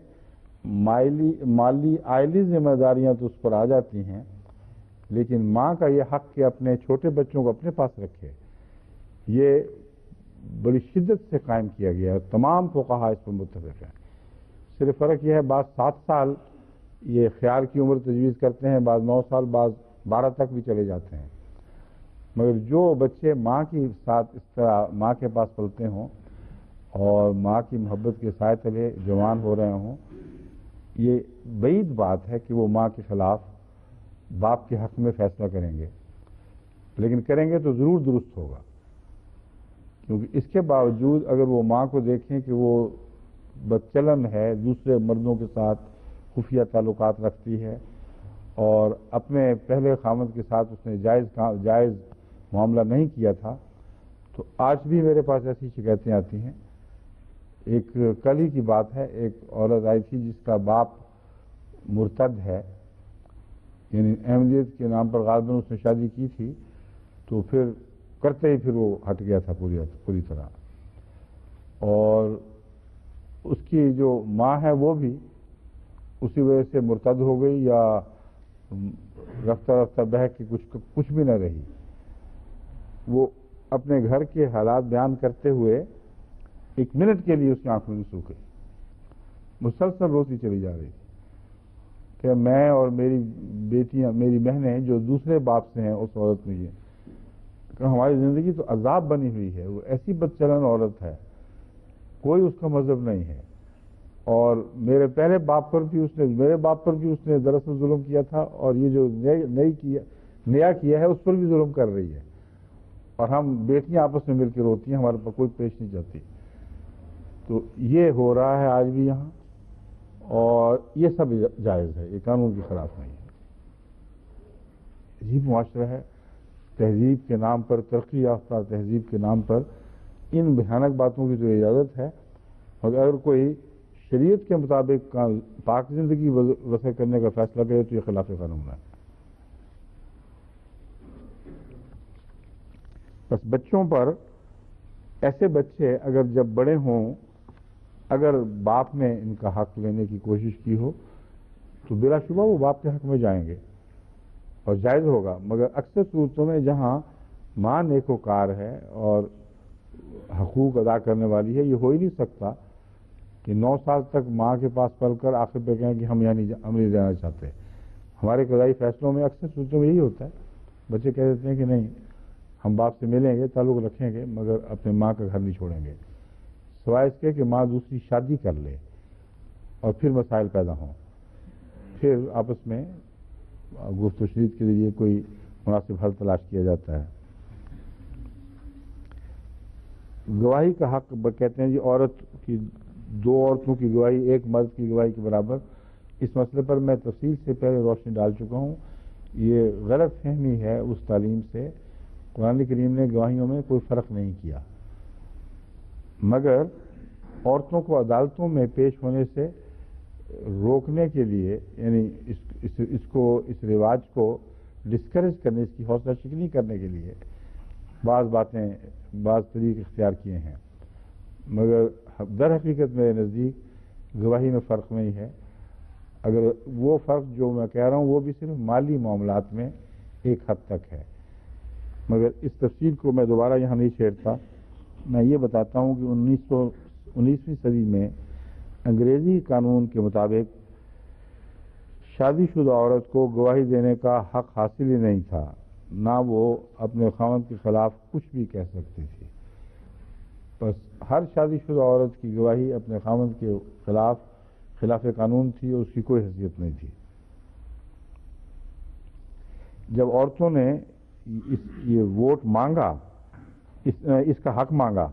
مالی آئلی ذمہ داریاں تو اس پر آ جاتی ہیں، لیکن ماں کا یہ حق کہ اپنے چھوٹے بچوں کو اپنے پاس رکھے، یہ بڑی شدت سے قائم کیا گیا ہے. تمام فقہاء اس پر متفق ہیں. صرف فرق یہ ہے بعض 7 سال یہ خیال کی عمر تجویز کرتے ہیں، بعض 9 سال، بعض 12 تک بھی چلے جاتے ہیں. مگر جو بچے ماں کے ساتھ اس طرح ماں کے پاس پلتے ہوں اور ماں کی محبت کے سائے تلے جوان ہو رہے ہوں، یہ بعید بات ہے کہ وہ ماں کے خلاف باپ کے حق میں فیصلہ کریں گے. لیکن کریں گے تو ضرور درست ہوگا، کیونکہ اس کے باوجود اگر وہ ماں کو دیکھیں کہ وہ بدچلن ہے، دوسرے مردوں کے ساتھ خفیہ تعلقات رکھتی ہے، اور اپنے پہلے خامد کے ساتھ اس نے جائز معاملہ نہیں کیا تھا، تو آج بھی میرے پاس ایسی شکایتیں آتی ہیں. ایک کل ہی کی بات ہے، ایک عورت آئی تھی جس کا باپ مرتد ہے، یعنی احمدیت کے نام پر غالباً اس نے شادی کی تھی، تو پھر کرتے ہی پھر وہ ہٹ گیا تھا پوری طرح. اور اس کی جو ماں ہے وہ بھی اسی وجہ سے مرتد ہو گئی، یا رفتہ رفتہ بہک کے کچھ بھی نہ رہی. وہ اپنے گھر کے حالات بیان کرتے ہوئے 1 منٹ کے لیے اس کی آنکھوں میں سوکھے, مسلسل روتی چلی جا رہی تھی کہ میں اور میری بیٹیاں, میری بہنیں جو دوسرے باپ سے ہیں, اس عورت میں یہ کہ ہماری زندگی تو عذاب بنی ہوئی ہے. وہ ایسی بدچلن عورت ہے, کوئی اس کا مذہب نہیں ہے, اور میرے پہلے باپ پر بھی میرے باپ پر بھی اس نے دراصل ظلم کیا تھا, اور یہ جو نیا کیا ہے اس پر بھی ظلم کر رہی ہے, اور ہم بیٹیاں آپس میں مل کے روتی ہیں, ہمارے پر کوئی پیش نہیں جاتی. تو یہ ہو رہا ہے آج بھی یہاں, اور یہ سب جائز ہے, یہ قانون کے خلاف نہیں ہے. عجیب معاشرہ ہے, تہذیب کے نام پر, ترقی یافتہ تہذیب کے نام پر ان بھیانک باتوں کی تو اجازت ہے, مگر اگر کوئی شریعت کے مطابق پاک زندگی بسر کرنے کا فیصلہ کرے تو یہ خلاف قانون ہے. بس بچوں پر, ایسے بچے اگر جب بڑے ہوں, اگر باپ نے ان کا حق لینے کی کوشش کی ہو تو بلا شبہ وہ باپ کے حق میں جائیں گے اور جائز ہوگا. مگر اکثر صورتوں میں جہاں ماں نیکوکار ہے اور حقوق ادا کرنے والی ہے, یہ ہو ہی نہیں سکتا کہ 9 سال تک ماں کے پاس پل کر آخر پہ کہیں کہ ہم نہیں جانا چاہتے. ہمارے قضائی فیصلوں میں اکثر صورتوں میں یہی ہوتا ہے, بچے کہہ دیتے ہیں کہ نہیں, ہم باپ سے ملیں گے, تعلق رکھیں گے, مگر اپنے ماں کا گھر نہیں چھوڑیں گے, سوائے اس کے کہ ماں دوسری شادی کر لے اور پھر مسائل پیدا ہوں, پھر آپس میں گفت و شنید کے لیے کوئی مناسب حل تلاش کیا جاتا ہے. گواہی کا حق کہتے ہیں جی, عورت کی 2 عورتوں کی گواہی 1 مرد کی گواہی کے برابر. اس مسئلے پر میں تفصیل سے پہلے روشنی ڈال چکا ہوں. یہ غلط فہمی ہے اس تعلیم سے. قرآن کریم نے گواہیوں میں کوئی فرق نہیں کیا, مگر عورتوں کو عدالتوں میں پیش ہونے سے روکنے کے لیے, یعنی اس رواج کو ڈسکریج کرنے, اس کی حوصلہ شکنی کرنے کے لیے بعض طریق اختیار کیے ہیں. مگر در حقیقت میرے نزدیک گواہی میں فرق نہیں ہے. اگر وہ فرق جو میں کہہ رہا ہوں وہ بھی صرف مالی معاملات میں ایک حد تک ہے, مگر اس تفصیل کو میں دوبارہ یہاں نہیں چھیڑتا. میں یہ بتاتا ہوں کہ 19ویں صدی میں انگریزی قانون کے مطابق شادی شدہ عورت کو گواہی دینے کا حق حاصل ہی نہیں تھا, نہ وہ اپنے خاوند کے خلاف کچھ بھی کہہ سکتی تھی. بس ہر شادی شدہ عورت کی گواہی اپنے خاوند کے خلاف قانون تھی, اور اس کی کوئی حیثیت نہیں تھی. جب عورتوں نے یہ ووٹ مانگا, اس کا حق مانگا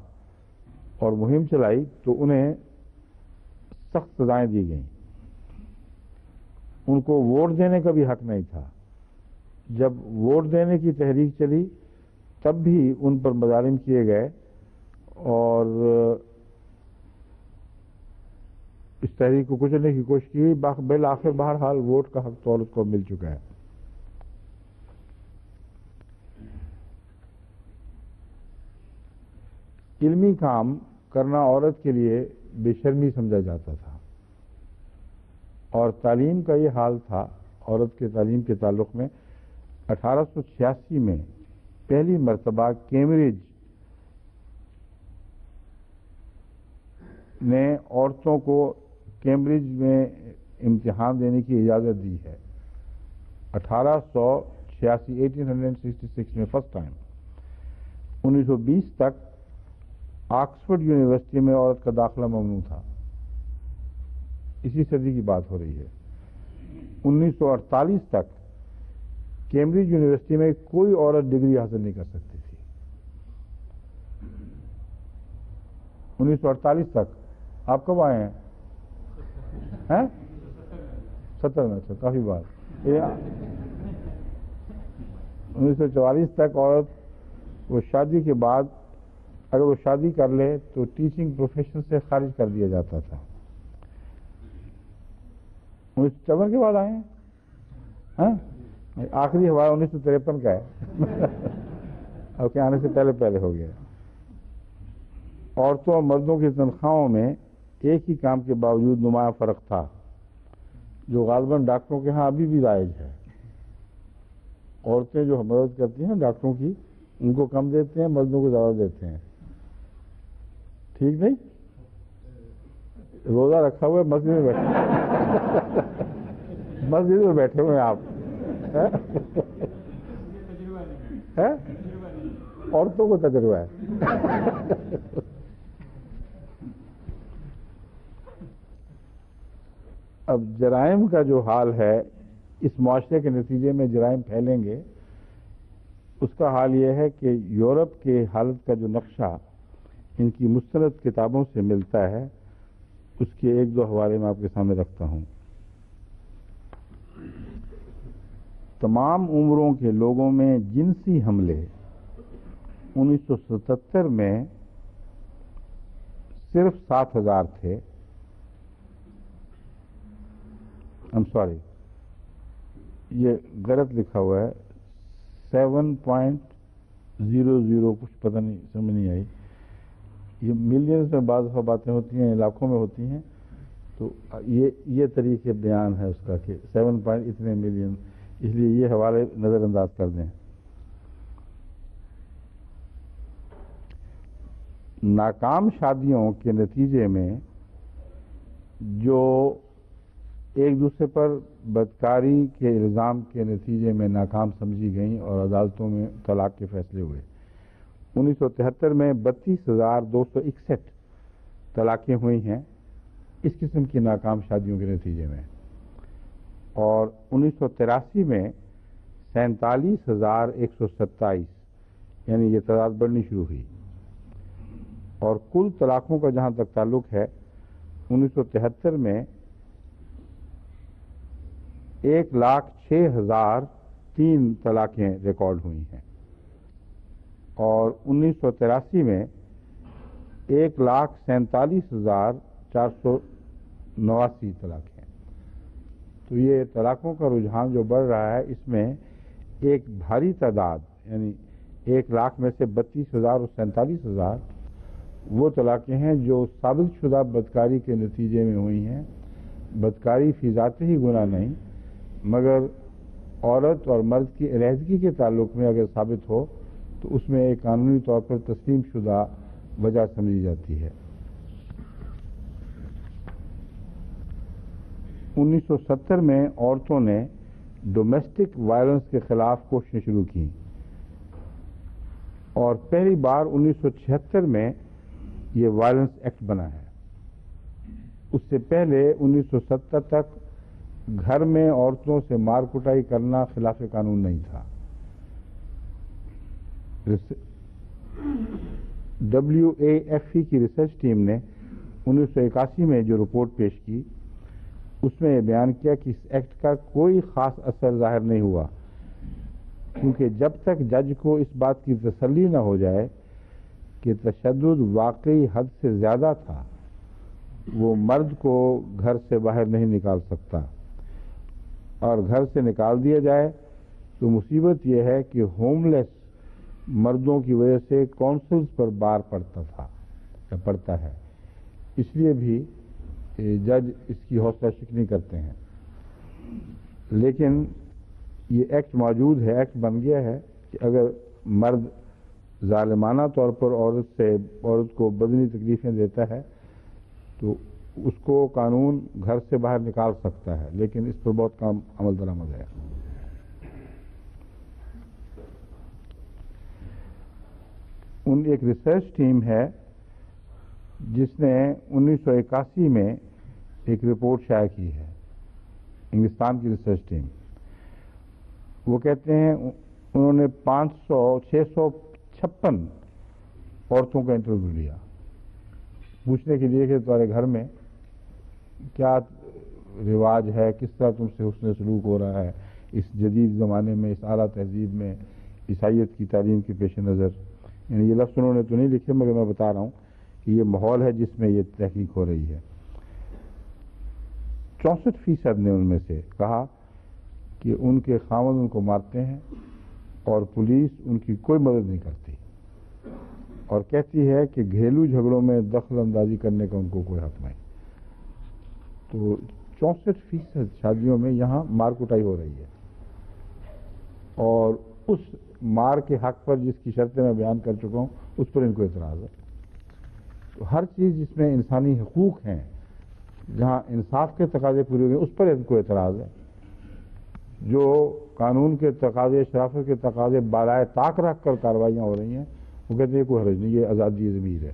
اور مہم چلائی, تو انہیں سخت سزائیں دی گئیں. ان کو ووٹ دینے کا بھی حق نہیں تھا. جب ووٹ دینے کی تحریک چلی تب بھی ان پر مظالم کیے گئے, اور اس تحریک کو کچلنے کی کوشش کی. بالآخر بہرحال ووٹ کا حق تو عورت کو مل چکا ہے. علمی کام کرنا عورت کے لیے بے شرمی سمجھا جاتا تھا, اور تعلیم کا یہ حال تھا عورت کے تعلیم کے تعلق میں. 1886 میں پہلی مرتبہ کیمبرج نے عورتوں کو کیمبرج میں امتحان دینے کی اجازت دی ہے. 1866 میں فرسٹ ٹائم. 1920 تک آکسفورڈ یونیورسٹی میں عورت کا داخلہ ممنوع تھا. اسی صدی کی بات ہو رہی ہے. 1948 تک کیمبرج یونیورسٹی میں کوئی عورت ڈگری حاصل نہیں کر سکتی تھی. 1948 تک. آپ کب آئے ہیں؟ 70 میں. کافی بات. 1944 تک عورت وہ شادی کے بعد اگر وہ شادی کر لے تو ٹیچنگ پروفیشن سے خارج کر دیا جاتا تھا. 1954 کے بعد آئے ہیں. آخری ہوا 1953 کا ہے. اور کے آنے سے پہلے ہو گیا. عورتوں اور مردوں کی تنخواہوں میں ایک ہی کام کے باوجود نمایاں فرق تھا, جو غالباً ڈاکٹروں کے ہاں ابھی بھی رائج ہے. عورتیں جو مدد کرتی ہیں ڈاکٹروں کی، ان کو کم دیتے ہیں، مردوں کو زیادہ دیتے ہیں. ٹھیک نہیں؟ روزہ رکھا ہوا ہے، مسجد میں بیٹھے مسجد میں بیٹھے ہوئے ہیں آپ. عورتوں کو تجربہ ہے. اب جرائم کا جو حال ہے، اس معاشرے کے نتیجے میں جرائم پھیلیں گے. اس کا حال یہ ہے کہ یورپ کے حالت کا جو نقشہ ان کی مستند کتابوں سے ملتا ہے، اس کے ایک دو حوالے میں آپ کے سامنے رکھتا ہوں. تمام عمروں کے لوگوں میں جنسی حملے 1977 میں صرف 7,000 تھے. سوری، یہ غلط لکھا ہوا ہے، 7.00 کچھ پتہ نہیں، سمجھ نہیں آئی. یہ ملینز میں بعض دفعہ باتیں ہوتی ہیں، لاکھوں میں ہوتی ہیں، تو یہ طریقے بیان ہے اس کا کہ 7 اتنے ملین، اس لیے یہ حوالے نظر انداز کر دیں. ناکام شادیوں کے نتیجے میں جو ایک دوسرے پر بدکاری کے الزام کے نتیجے میں ناکام سمجھی گئیں اور عدالتوں میں طلاق کے فیصلے ہوئے، 1973 میں 32,261 طلاقیں ہوئی ہیں اس قسم کی ناکام شادیوں کے نتیجے میں، اور 1983 میں 47,127، یعنی یہ تعداد بڑھنی شروع ہوئی. اور کل طلاقوں کا جہاں تک تعلق ہے، 1973 میں 1,06,003 طلاقیں ریکارڈ ہوئی ہیں، اور 1983 میں 1,47,489 طلاقیں. تو یہ طلاقوں کا رجحان جو بڑھ رہا ہے، اس میں ایک بھاری تعداد، یعنی 1,00,000 میں سے 32,000 اور 47,000 وہ طلاقیں ہیں جو ثابت شدہ بدکاری کے نتیجے میں ہوئی ہیں. بدکاری فی ذات ہی گناہ نہیں، مگر عورت اور مرد کی علیحدگی کے تعلق میں اگر ثابت ہو تو اس میں ایک قانونی طور پر تسلیم شدہ وجہ سمجھی جاتی ہے. 1970 میں عورتوں نے ڈومیسٹک وائلنس کے خلاف کوششیں شروع کیں، اور پہلی بار 1976 میں یہ وائلنس ایکٹ بنا ہے. اس سے پہلے 1970 تک گھر میں عورتوں سے مار کٹائی کرنا خلاف قانون نہیں تھا. WAFE کی ریسرچ ٹیم نے 1981 میں جو رپورٹ پیش کی، اس میں یہ بیان کیا کہ اس ایکٹ کا کوئی خاص اثر ظاہر نہیں ہوا، کیونکہ جب تک جج کو اس بات کی تسلی نہ ہو جائے کہ تشدد واقعی حد سے زیادہ تھا، وہ مرد کو گھر سے باہر نہیں نکال سکتا. اور گھر سے نکال دیا جائے تو مصیبت یہ ہے کہ ہوم لیس مردوں کی وجہ سے کونسلز پر بار پڑتا تھا یا پڑتا ہے. اس لیے بھی جج اس کی حوصلہ شکنی کرتے ہیں. لیکن یہ ایکٹ موجود ہے، ایکٹ بن گیا ہے کہ اگر مرد ظالمانہ طور پر عورت کو بدنی تکلیفیں دیتا ہے تو اس کو قانون گھر سے باہر نکال سکتا ہے، لیکن اس پر بہت کم عمل درآمد ہے. ایک ریسرچ ٹیم ہے جس نے 1981 میں ایک رپورٹ شائع کی ہے، انگلستان کی ریسرچ ٹیم. وہ کہتے ہیں انہوں نے 656 عورتوں کا انٹرویو لیا، پوچھنے کے لیے کہ تمہارے گھر میں کیا رواج ہے، کس طرح تم سے حسن سلوک ہو رہا ہے اس جدید زمانے میں، اس اعلیٰ تہذیب میں، عیسائیت کی تعلیم کے پیش نظر. یعنی یہ لفظ انہوں نے تو نہیں لکھے، مگر میں بتا رہا ہوں کہ یہ ماحول ہے جس میں یہ تحقیق ہو رہی ہے. 64% نے ان میں سے کہا کہ ان کے خاوند ان کو مارتے ہیں اور پولیس ان کی کوئی مدد نہیں کرتی، اور کہتی ہے کہ گھریلو جھگڑوں میں دخل اندازی کرنے کا ان کو کوئی حق نہیں. تو 64% شادیوں میں یہاں مار کٹائی ہو رہی ہے. اور اس مار کے حق پر جس کی شرطیں میں بیان کر چکا ہوں اس پر ان کو اعتراض ہے. تو ہر چیز جس میں انسانی حقوق ہیں، جہاں انصاف کے تقاضے پورے ہوئے اس پر ان کو اعتراض ہے. جو قانون کے تقاضے، شرافت کے تقاضے بالائے طاق رکھ کر کارروائیاں ہو رہی ہیں، وہ کہتے ہیں کوئی حرج نہیں، یہ آزادی ضمیر ہے.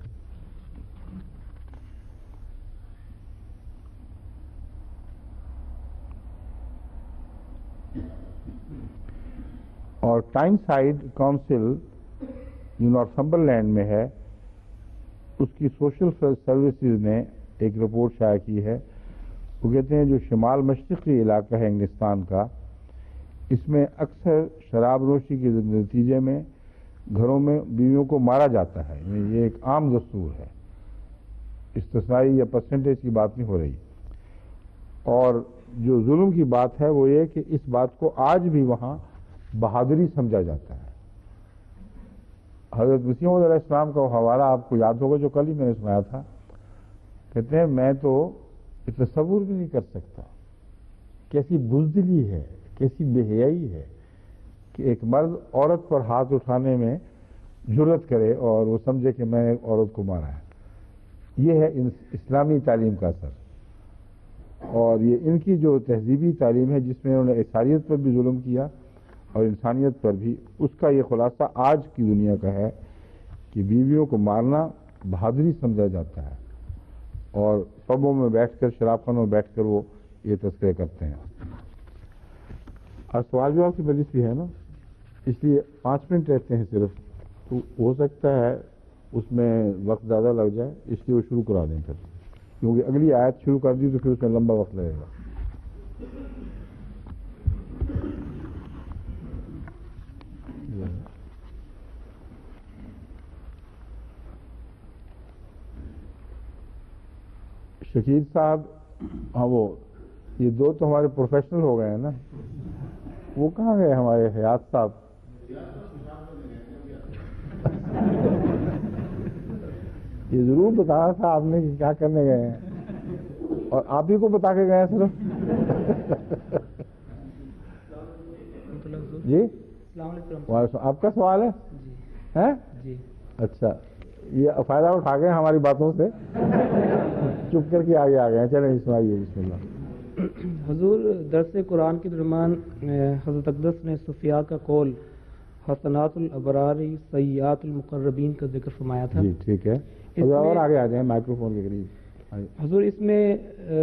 اور ٹائم سائڈ کونسل جو نارتھمبرلینڈ میں ہے، اس کی سوشل سروسز نے ایک رپورٹ شائع کی ہے. وہ کہتے ہیں جو شمال مشرقی علاقہ ہے انگلستان کا، اس میں اکثر شراب نوشی کے نتیجے میں گھروں میں بیویوں کو مارا جاتا ہے. یعنی یہ ایک عام دستور ہے، استثنائی یا پرسنٹیج کی بات نہیں ہو رہی. اور جو ظلم کی بات ہے وہ یہ کہ اس بات کو آج بھی وہاں بہادری سمجھا جاتا ہے. حضرت مسیح موعود علیہ السلام کا وہ حوالہ آپ کو یاد ہوگا جو کل ہی میں نے سنایا تھا. کہتے ہیں میں تو تصور بھی نہیں کر سکتا کیسی بزدلی ہے، کیسی بے حیائی ہے کہ ایک مرد عورت پر ہاتھ اٹھانے میں جرأت کرے اور وہ سمجھے کہ میں نے ایک عورت کو مارا ہے. یہ ہے اسلامی تعلیم کا اثر. اور یہ ان کی جو تہذیبی تعلیم ہے جس میں انہوں نے عیسائیت پر بھی ظلم کیا اور انسانیت پر بھی، اس کا یہ خلاصہ آج کی دنیا کا ہے کہ بیویوں کو مارنا بہادری سمجھا جاتا ہے. اور پبوں میں بیٹھ کر، شراب خانوں میں بیٹھ کر وہ یہ تذکرے کرتے ہیں. اور سوال جواب کی مجلس بھی ہے نا، اس لیے 5 منٹ رہتے ہیں صرف. تو ہو سکتا ہے اس میں وقت زیادہ لگ جائے، اس لیے وہ شروع کرا دیں پھر، کیونکہ اگلی آیت شروع کر دی تو پھر اس میں لمبا وقت لگے گا. شکیل صاحب، ہاں وہ یہ دو تو ہمارے پروفیشنل ہو گئے ہیں نا. وہ کہاں گئے ہمارے حیات صاحب؟ یہ ضرور بتانا تھا آپ نے کہ کیا کرنے گئے ہیں، اور آپ ہی کو بتا کے گئے ہیں صرف. جی السلام علیکم. وعلیکم. آپ کا سوال ہے؟ جی جی. اچھا، یہ فائدہ اٹھا گئے ہماری باتوں سے، چپ کر کے آگے آ گئے ہیں. چلیں سنائیے، بسم اللہ. حضور درس قرآن کے درمیان حضرت اقدس نے صفیہ کا قول حسنات الابرار سیئات المقربین کا ذکر فرمایا تھا. جی ٹھیک ہے، اور آگے آ جائیں مائکرو فون کے قریب. حضور اس میں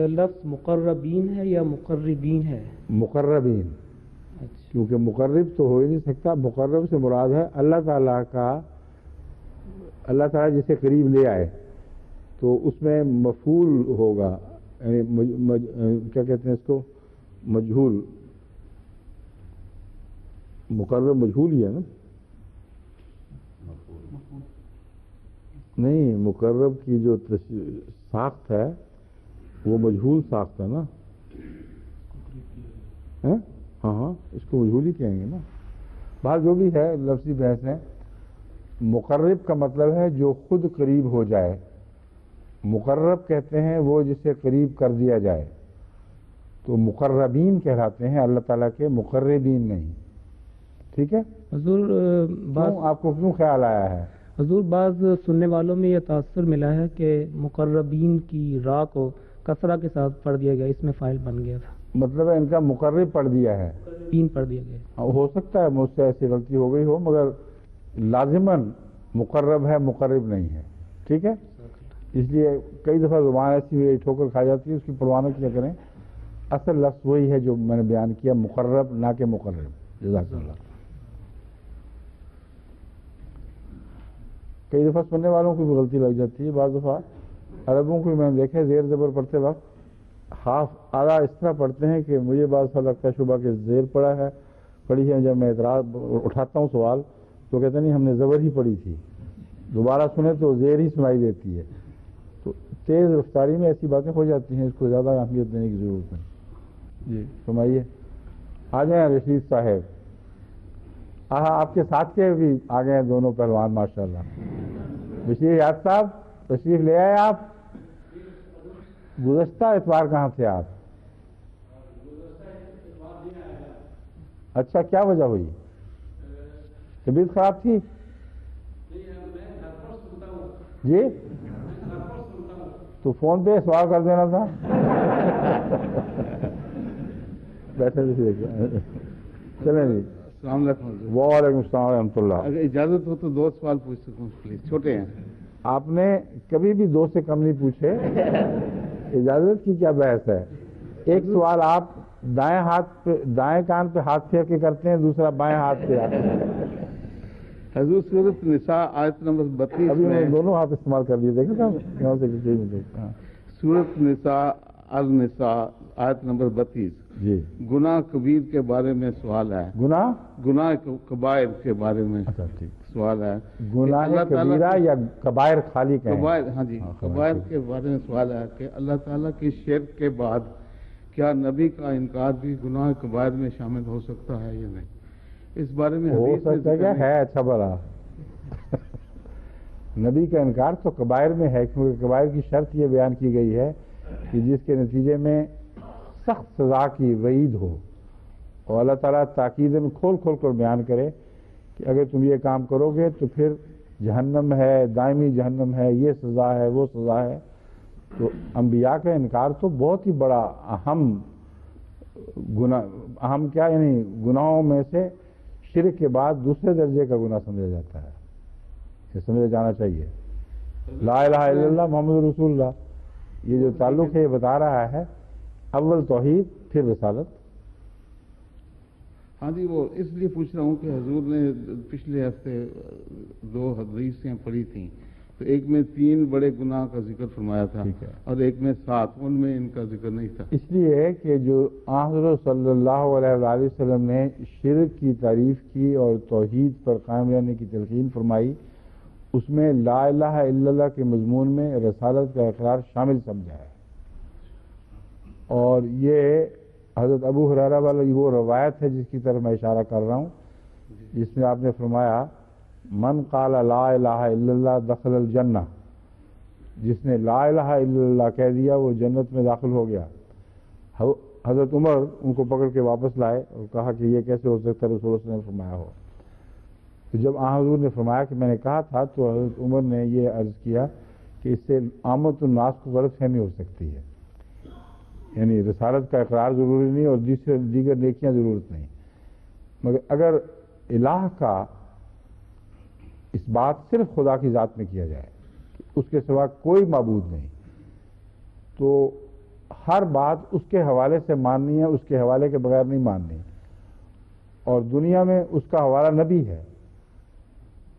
لفظ مقربین ہے یا مقربین ہے؟ مقربین. اچھا. کیونکہ مقرب تو ہو ہی نہیں سکتا. مقرب سے مراد ہے اللہ تعالیٰ کا، اللہ تعالیٰ جسے قریب لے آئے تو اس میں مفعول ہوگا، یعنی کیا کہتے ہیں اس کو، مجہول. مقرب مجہول ہی ہے نا؟ نہیں، مقرب کی جو ساخت ہے وہ مجہول ساخت ہے نا. ہاں ہاں، اس کو مجہول ہی کہیں گے نا. بات جو بھی ہے لفظی بحث ہے. مقرب کا مطلب ہے جو خود قریب ہو جائے. مقرب کہتے ہیں وہ جسے قریب کر دیا جائے. تو مقربین کہلاتے ہیں اللہ تعالیٰ کے، مقربین نہیں. ٹھیک ہے حضور. آپ کو کیوں خیال آیا ہے؟ حضور بعض سننے والوں میں یہ تاثر ملا ہے کہ مقربین کی را کو کسرہ کے ساتھ پڑھ دیا گیا، اس میں فاعل بن گیا تھا. مطلب ہے ان کا مقرب پڑھ دیا ہے، تین پڑھ دیا گیا. ہو سکتا ہے مجھ سے ایسی غلطی ہو گئی ہو، مگر لازماً مقرب ہے، مقرب نہیں ہے. ٹھیک ہے، اس لیے کئی دفعہ زبان ایسی ہوئی ٹھوکر کھا جاتی ہے، اس کی پرواہ نہ کیا کریں. اصل لفظ وہی ہے جو میں نے بیان کیا، مقرب نہ کہ مقرب. جزاک اللہ. کئی دفعہ سننے والوں کو بھی غلطی لگ جاتی ہے. بعض دفعہ عربوں کو بھی میں نے دیکھا زیر زبر پڑھتے وقت ہاف آدھا اس طرح پڑھتے ہیں کہ مجھے بعض دفعہ لگتا ہے شبہ کہ زیر پڑھی ہے. جب میں اعتراض اٹھاتا ہوں سوال تو کہتے نہیں ہم نے زبر ہی پڑھی تھی، دوبارہ سنیں تو زیر ہی سنائی دیتی ہے. تو تیز رفتاری میں ایسی باتیں ہو جاتی ہیں، اس کو زیادہ اہمیت دینے کی ضرورت نہیں. جی سمائیے. آ جائیں رشید صاحب. آپ کے ساتھ کے بھی آ گئے ہیں دونوں پہلوان ماشاءاللہ. بشیر یاد صاحب تشریف لے آئے. آپ گزشتہ اتوار کہاں تھے آپ؟ اچھا، کیا وجہ ہوئی؟ طبیعت خراب تھی جی؟ تو فون پہ سوال کر دینا تھا. بیٹھے دیکھیے. چلیں جی. السلام علیکم. وعلیکم السلام ورحمۃ اللہ. اگر اجازت ہو تو 2 سوال پوچھ سکوں پلیز؟ چھوٹے ہیں. آپ نے کبھی بھی 2 سے کم نہیں پوچھے. اجازت کی کیا بحث ہے؟ ایک سوال آپ دائیں ہاتھ پہ، دائیں کان پہ ہاتھ پھیر کے کرتے ہیں، دوسرا بائیں ہاتھ پہ. حضور سورۃ نساء آیت نمبر 32 ابھی میں، دونوں ہاتھ استعمال کر لیے، دیکھیں صاحب یہاں سے کسی میں دیکھتے ہیں. سورۃ نساء النساء آیت نمبر 32 جی. گناہ کبیر کے بارے میں سوال ہے. گناہ کبائر کے بارے میں اچھا ٹھیک. سوال ہے. گناہ کبیرہ یا کبائر خالی کہیں؟ کبائر. ہاں جی، کبائر کے بارے میں سوال ہے کہ اللہ تعالیٰ کی شرک کے بعد کیا نبی کا انکار بھی گناہ کبائر میں شامل ہو سکتا ہے یا نہیں؟ اس بارے میں ہو حدیث میں سکتا ہے کیا ہے. اچھا بڑا نبی کا انکار تو کبائر میں ہے، کیونکہ کبائر کی شرط یہ بیان کی گئی ہے کہ جس کے نتیجے میں سخت سزا کی وعید ہو، اور اللہ تعالیٰ تاکیداً کھول کھول کر بیان کرے کہ اگر تم یہ کام کرو گے تو پھر جہنم ہے، دائمی جہنم ہے، یہ سزا ہے، وہ سزا ہے. تو انبیاء کا انکار تو بہت ہی بڑا اہم گناہ، اہم کیا یعنی گناہوں میں سے شرک کے بعد دوسرے درجے کا گناہ سمجھا جاتا ہے. یہ سمجھا جانا چاہیے. لا الہ الا اللہ محمد رسول اللہ، یہ جو تعلق ہے یہ بتا رہا ہے اول توحید پھر رسالت. ہاں جی، وہ اس لیے پوچھ رہا ہوں کہ حضور نے پچھلے ہفتے 2 حدیثیں پڑھی تھیں، تو ایک میں 3 بڑے گناہ کا ذکر فرمایا تھا اور ایک میں 7، ان میں ان کا ذکر نہیں تھا. اس لیے کہ جو حضرت صلی اللہ علیہ وآلہ وسلم نے شرک کی تعریف کی اور توحید پر قائم رہنے کی تلقین فرمائی، اس میں لا الہ الا اللہ کے مضمون میں رسالت کا اقرار شامل سمجھا ہے. اور یہ حضرت ابو ہریرہ والی وہ روایت ہے جس کی طرف میں اشارہ کر رہا ہوں، جس میں آپ نے فرمایا من قال لا الہ الا اللہ دخل الجنہ، جس نے لا الہ الا اللہ کہہ دیا وہ جنت میں داخل ہو گیا. حضرت عمر ان کو پکڑ کے واپس لائے اور کہا کہ یہ کیسے ہو سکتا ہے، رسول اللہ نے فرمایا ہو. تو جب حضور نے فرمایا کہ میں نے کہا تھا، تو حضرت عمر نے یہ عرض کیا کہ اس سے عامت الناس کو غلط فہمی ہو سکتی ہے، یعنی رسالت کا اقرار ضروری نہیں اور دیگر نیکیاں ضرورت نہیں، مگر اگر الہ کا اس بات صرف خدا کی ذات میں کیا جائے کہ اس کے سوا کوئی معبود نہیں، تو ہر بات اس کے حوالے سے ماننی ہے، اس کے حوالے کے بغیر نہیں ماننی. اور دنیا میں اس کا حوالہ نبی ہے،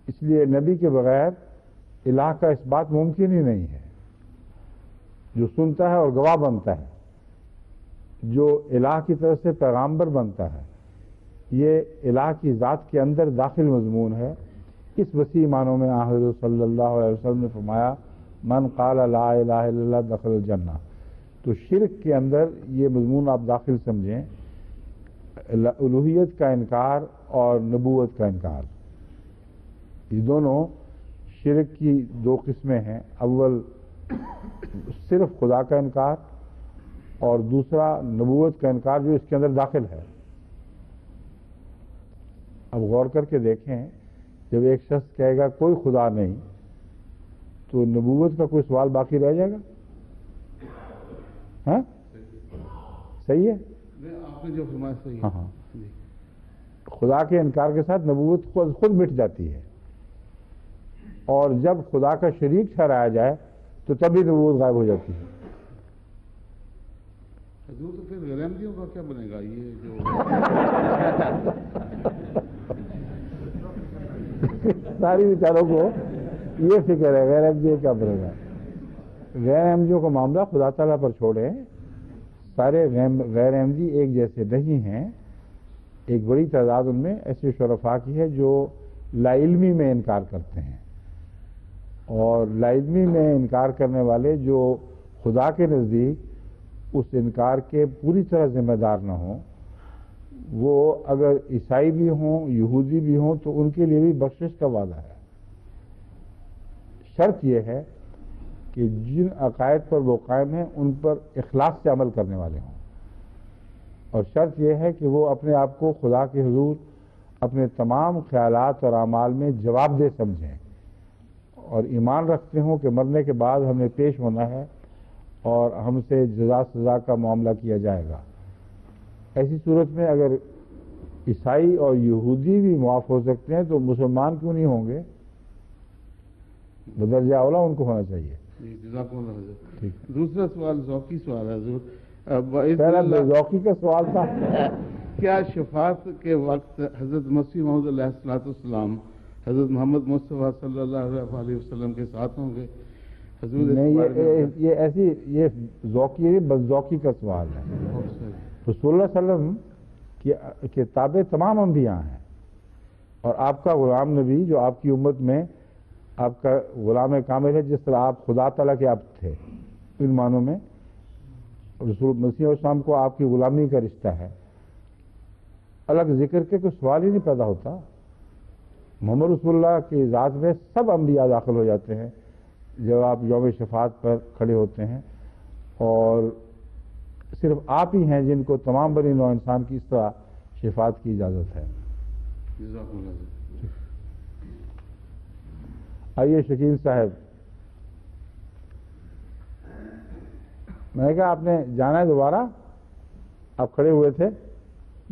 اس لیے نبی کے بغیر الہ کا اس بات ممکن ہی نہیں ہے. جو سنتا ہے اور گواہ بنتا ہے، جو الہ کی طرف سے پیغامبر بنتا ہے، یہ الہ کی ذات کے اندر داخل مضمون ہے. اس وسیع معنوں میں حضرت صلی اللہ علیہ وسلم نے فرمایا من قال لا الہ الا اللہ دخل الجنہ. تو شرک کے اندر یہ مضمون آپ داخل سمجھیں، الوہیت کا انکار اور نبوت کا انکار. یہ دونوں شرک کی 2 قسمیں ہیں، اول صرف خدا کا انکار اور دوسرا نبوت کا انکار جو اس کے اندر داخل ہے. اب غور کر کے دیکھیں، جب ایک شخص کہے گا کوئی خدا نہیں، تو نبوت کا کوئی سوال باقی رہ جائے گا؟ ہاں صحیح ہے. آپ نے جو فرمایا صحیح ہے. ہاں خدا کے انکار کے ساتھ نبوت خود مٹ جاتی ہے، اور جب خدا کا شریک ٹھہرایا جائے تو تبھی نبوت غائب ہو جاتی ہے. حضور تو پھر غیر احمدیوں کا کیا بنے گا؟ یہ جو ساری بیچاروں کو یہ فکر ہے غیر احمدیوں کیا بنے گا. غیر احمدیوں کا معاملہ خدا تعالیٰ پر چھوڑے. سارے غیر احمدی ایک جیسے نہیں ہیں. ایک بڑی تعداد ان میں ایسے شرفاء کی ہے جو لا علمی میں انکار کرتے ہیں، اور لا علمی میں انکار کرنے والے جو خدا کے نزدیک اس انکار کے پوری طرح ذمہ دار نہ ہوں، وہ اگر عیسائی بھی ہوں، یہودی بھی ہوں، تو ان کے لیے بھی بخشش کا وعدہ ہے. شرط یہ ہے کہ جن عقائد پر وہ قائم ہیں ان پر اخلاص سے عمل کرنے والے ہوں، اور شرط یہ ہے کہ وہ اپنے آپ کو خدا کے حضور اپنے تمام خیالات اور اعمال میں جواب دہ سمجھیں اور ایمان رکھتے ہوں کہ مرنے کے بعد ہمیں پیش ہونا ہے اور ہم سے جزا سزا کا معاملہ کیا جائے گا۔ ایسی صورت میں اگر عیسائی اور یہودی بھی معاف ہو سکتے ہیں تو مسلمان کیوں نہیں ہوں گے؟ بدرجہ اولا ان کو ہونا چاہیے۔ جی جزاک اللہ حضرت۔ ٹھیک۔ دوسرا سوال ذوقی سوال ہے حضور۔ پہلا بے ذوقی کا سوال تھا۔ کیا شفاعت کے وقت حضرت مسیح موعود علیہ السلام حضرت محمد مصطفیٰ صلی اللہ علیہ وسلم کے ساتھ ہوں گے؟ حضور نہیں، یہ ایسی یہ ذوقی نہیں، بد ذوقی کا سوال ہے۔ رسول اللہ صلی اللہ علیہ وسلم کے تابع تمام انبیاء ہیں، اور آپ کا غلام نبی جو آپ کی امت میں آپ کا غلام کامل ہے، جس طرح آپ خدا تعالیٰ کے عبد تھے ان معنوں میں، رسول مسیح علیہ السلام کو آپ کی غلامی کا رشتہ ہے۔ الگ ذکر کے کوئی سوال ہی نہیں پیدا ہوتا۔ محمد رسول اللہ کی ذات میں سب انبیاء داخل ہو جاتے ہیں جب آپ یوم شفاعت پر کھڑے ہوتے ہیں، اور صرف آپ ہی ہیں جن کو تمام بنی نوع انسان کی اس طرح شفاعت کی اجازت ہے۔ جزاک اللہ حضرت۔ آئیے شکیل صاحب، میں نے کہا آپ نے جانا ہے دوبارہ؟ آپ کھڑے ہوئے تھے،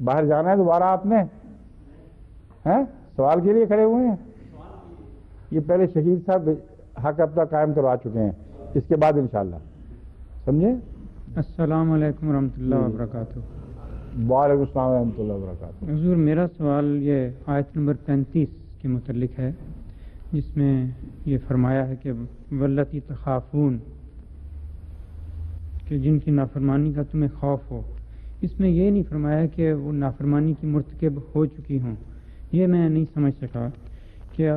باہر جانا ہے دوبارہ آپ نے؟ ہیں سوال کے لیے کھڑے ہوئے ہیں؟ یہ پہلے شکیل صاحب حق اپنا قائم کروا چکے ہیں، اس کے بعد انشاءاللہ، سمجھے؟ السلام علیکم ورحمۃ اللہ وبرکاتہ۔ وعلیکم السلام ورحمۃ اللہ وبرکاتہ۔ حضور، میرا سوال یہ آیت نمبر 35 کے متعلق ہے، جس میں یہ فرمایا ہے کہ واللتی تخافون، کہ جن کی نافرمانی کا تمہیں خوف ہو۔ اس میں یہ نہیں فرمایا کہ وہ نافرمانی کی مرتکب ہو چکی ہوں۔ یہ میں نہیں سمجھ سکا کہ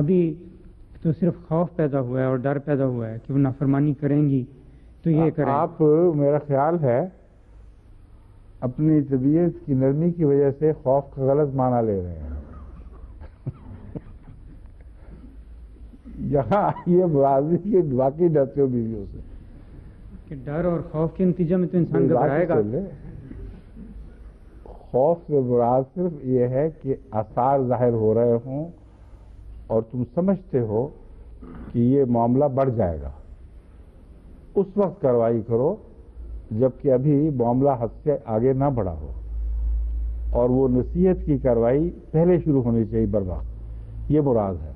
ابھی تو صرف خوف پیدا ہوا ہے اور ڈر پیدا ہوا ہے کہ وہ نافرمانی کریں گی تو یہ کریں۔ آپ میرا خیال ہے اپنی طبیعت کی نرمی کی وجہ سے خوف کا غلط معنی لے رہے ہیں۔ یہاں یہ برازی کے واقعی ڈرتے ہو بیویوں سے کہ ڈر اور خوف کے نتیجے میں تو انسان گھبرائے گا۔ خوف سے مراد صرف یہ ہے کہ آثار ظاہر ہو رہے ہوں اور تم سمجھتے ہو کہ یہ معاملہ بڑھ جائے گا، اس وقت کارروائی کرو جبکہ ابھی معاملہ حد سے آگے نہ بڑھا ہو، اور وہ نصیحت کی کارروائی پہلے شروع ہونی چاہیے بر وقت، یہ مراد ہے۔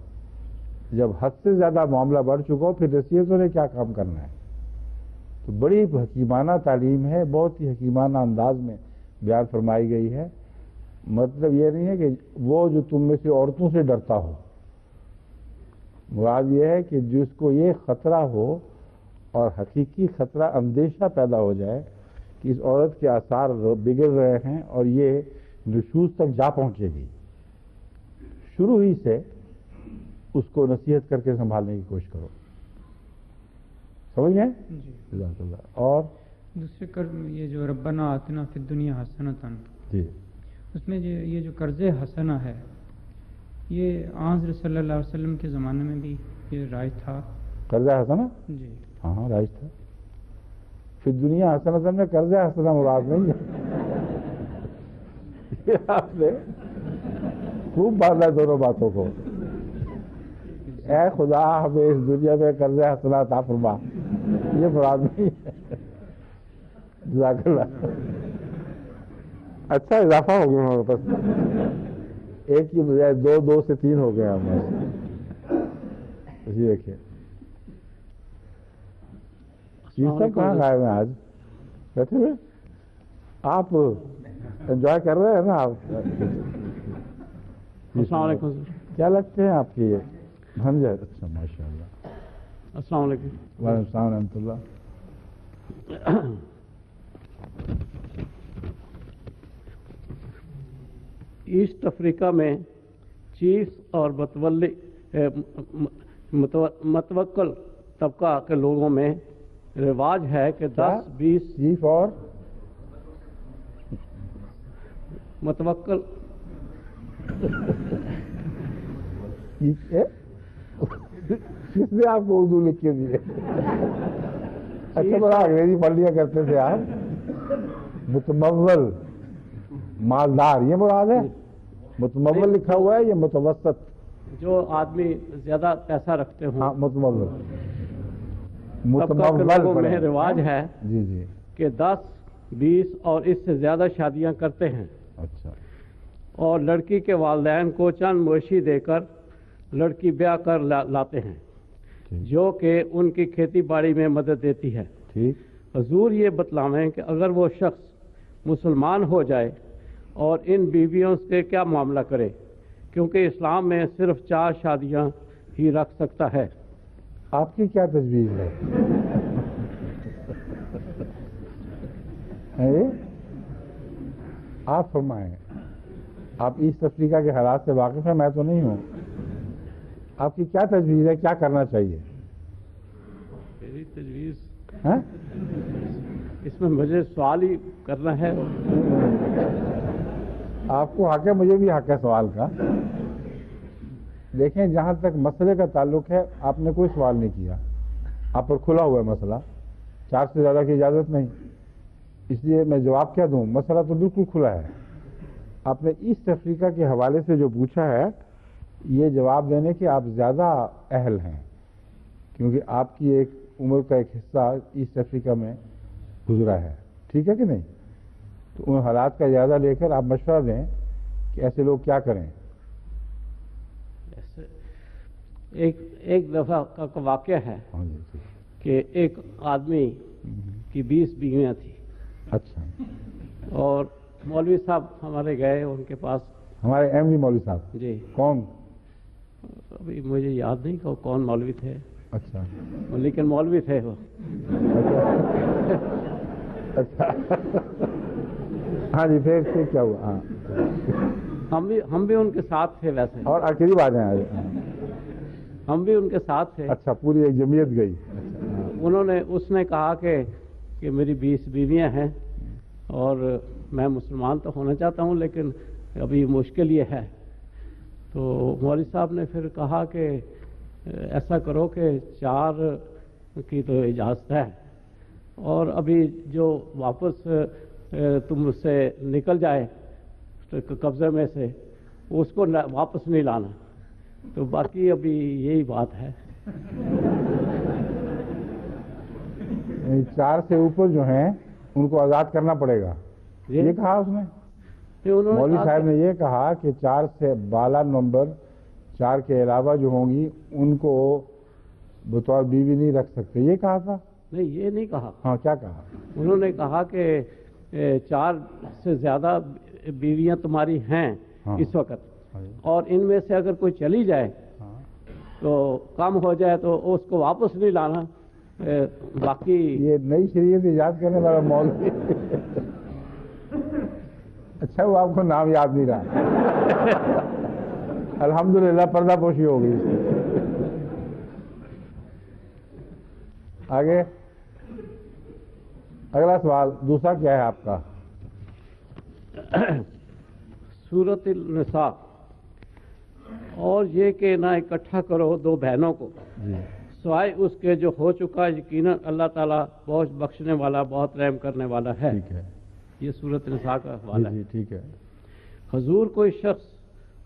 جب حد سے زیادہ معاملہ بڑھ چکا ہو پھر نصیحتوں نے کیا کام کرنا ہے؟ تو بڑی حکیمانہ تعلیم ہے، بہت ہی حکیمانہ انداز میں بیان فرمائی گئی ہے۔ مطلب یہ نہیں ہے کہ وہ جو تم میں سے عورتوں سے ڈرتا ہو، مراد یہ ہے کہ جس کو یہ خطرہ ہو اور حقیقی خطرہ اندیشہ پیدا ہو جائے کہ اس عورت کے آثار بگڑ رہے ہیں اور یہ نشوز تک جا پہنچے گی، شروع ہی سے اس کو نصیحت کر کے سنبھالنے کی کوشش کرو۔ سمجھ گئے؟ جی۔ جزاک اللہ۔ اور دوسرے یہ جو ربنا آتنا فی الدنیا حسنۃ، جی، اس میں یہ جو قرض حسنہ ہے، یہ حضرت صلی اللہ علیہ وسلم کے زمانے میں بھی یہ رائج تھا؟ قرض حسنہ؟ جی ہاں رائج تھا۔ پھر دنیا حسنہ میں قرض حسنہ مراد نہیں ہے۔ یہ آپ نے خوب باندھا دونوں باتوں کو۔ اے خدا ہمیں اس دنیا میں قرض حسنہ عطا فرما، یہ مراد نہیں ہے۔ جزاک اللہ۔ اچھا اضافہ ہو گیا ہمارے پاس، ایک کی بجائے دو سے تین ہو گئے ہمارے۔ جی دیکھیے یہ سب کہاں غائب ہیں آج؟ بیٹھے ہوئے آپ انجوائے کر رہے ہیں نا آپ؟ السلام علیکم سر۔ کیا لگتے ہیں آپ کی بھنجر؟ اچھا ماشاء اللہ۔ السلام علیکم۔ وعلیکم السلام ورحمۃ اللہ۔ ایسٹ افریقہ میں چیف اور متوکل طبقہ کے لوگوں میں رواج ہے کہ 10-20 چیف اور متوکل کس نے آپ کو اردو لکھ کے دیے؟ اچھا بڑا انگریزی پڑھ لیا کرتے تھے آپ۔ متمول، مالدار، یہ مراد ہے؟ متمول لکھا ہوا ہے یا متوسط؟ جو آدمی زیادہ پیسہ رکھتے ہوں ہاں متمول، طبقہ کے لوگوں میں رواج ہے جی جی کہ 10 20 اور اس سے زیادہ شادیاں کرتے ہیں، اچھا اور لڑکی کے والدین کو چند مویشی دے کر لڑکی بیاہ کر لاتے ہیں، جو کہ ان کی کھیتی باڑی میں مدد دیتی ہے۔ ٹھیک، حضور یہ بتلاویں کہ اگر وہ شخص مسلمان ہو جائے اور ان بیویوں سے کیا معاملہ کرے، کیونکہ اسلام میں صرف 4 شادیاں ہی رکھ سکتا ہے۔ آپ کی کیا تجویز ہے؟ آپ فرمائیں، آپ ایسٹ افریقہ کے حالات سے واقف ہیں، میں تو نہیں ہوں، آپ کی کیا تجویز ہے، کیا کرنا چاہیے؟ میری تجویز ہاں؟ اس میں مجھے سوال ہی کرنا ہے۔ آپ کو حق ہے، مجھے بھی حق ہے سوال کا۔ دیکھیں، جہاں تک مسئلے کا تعلق ہے آپ نے کوئی سوال نہیں کیا، آپ پر کھلا ہوا ہے مسئلہ، 4 سے زیادہ کی اجازت نہیں، اس لیے میں جواب کیا دوں؟ مسئلہ تو بالکل کھلا ہے۔ آپ نے ایسٹ افریقہ کے حوالے سے جو پوچھا ہے، یہ جواب دینے کے آپ زیادہ اہل ہیں، کیونکہ آپ کی ایک عمر کا ایک حصہ ایسٹ افریقہ میں گزرا ہے، ٹھیک ہے کہ نہیں؟ تو ان حالات کا جائزہ لے کر آپ مشورہ دیں کہ ایسے لوگ کیا کریں۔ ایک دفعہ کا واقعہ ہے ہاں جی جی۔ کہ ایک آدمی کی 20 بیویاں تھیں، اچھا، اور مولوی صاحب ہمارے گئے ان کے پاس۔ ہمارے ایم وی مولوی صاحب؟ جی، کون؟ ابھی مجھے یاد نہیں کہ کون مولوی تھے، اچھا لیکن مولوی تھے وہ۔ اچھا ہاں جی، پھر کیا ہوا؟ ہاں، ہم بھی ان کے ساتھ تھے ویسے، اور قریب آ جائیں۔ ہم بھی ان کے ساتھ تھے۔ اچھا، پوری ایک جمعیت گئی؟ اس نے کہا کہ میری 20 بیویاں ہیں اور میں مسلمان تو ہونا چاہتا ہوں، لیکن ابھی مشکل یہ ہے۔ تو مولوی صاحب نے پھر کہا کہ ایسا کرو کہ 4 کی تو اجازت ہے، اور ابھی جو واپس تم سے نکل جائے قبضے میں سے، اس کو واپس نہیں لانا، تو باقی ابھی یہی بات ہے۔ 4 سے اوپر جو ہیں ان کو آزاد کرنا پڑے گا، یہ کہا اس نے؟ مولوی صاحب نے یہ کہا کہ 4 سے بالا نمبر 4 کے علاوہ جو ہوں گی ان کو بطور بیوی نہیں رکھ سکتے، یہ کہا تھا؟ نہیں، یہ نہیں کہا۔ ہاں، کیا کہا؟ انہوں نے کہا کہ 4 سے زیادہ بیویاں تمہاری ہیں اس وقت، اور ان میں سے اگر کوئی چلی جائے تو کم ہو جائے تو اس کو واپس نہیں لانا، باقی۔ یہ نئی شریعت ایجاد کرنے والا مولوی اچھا، وہ آپ کو نام یاد نہیں رہا؟ الحمدللہ پردہ پوشی ہو گئی۔ آگے اگلا سوال دوسرا کیا ہے آپ کا؟ سورۃ النساء، اور یہ کہ نہ اکٹھا کرو 2 بہنوں کو سوائے اس کے جو ہو چکا، یقیناً اللہ تعالیٰ بہت بخشنے والا، بہت رحم کرنے والا ہے۔ ٹھیک ہے، یہ سورۃ النساء کا حوالہ ہے۔ ٹھیک ہے۔ حضور، کوئی شخص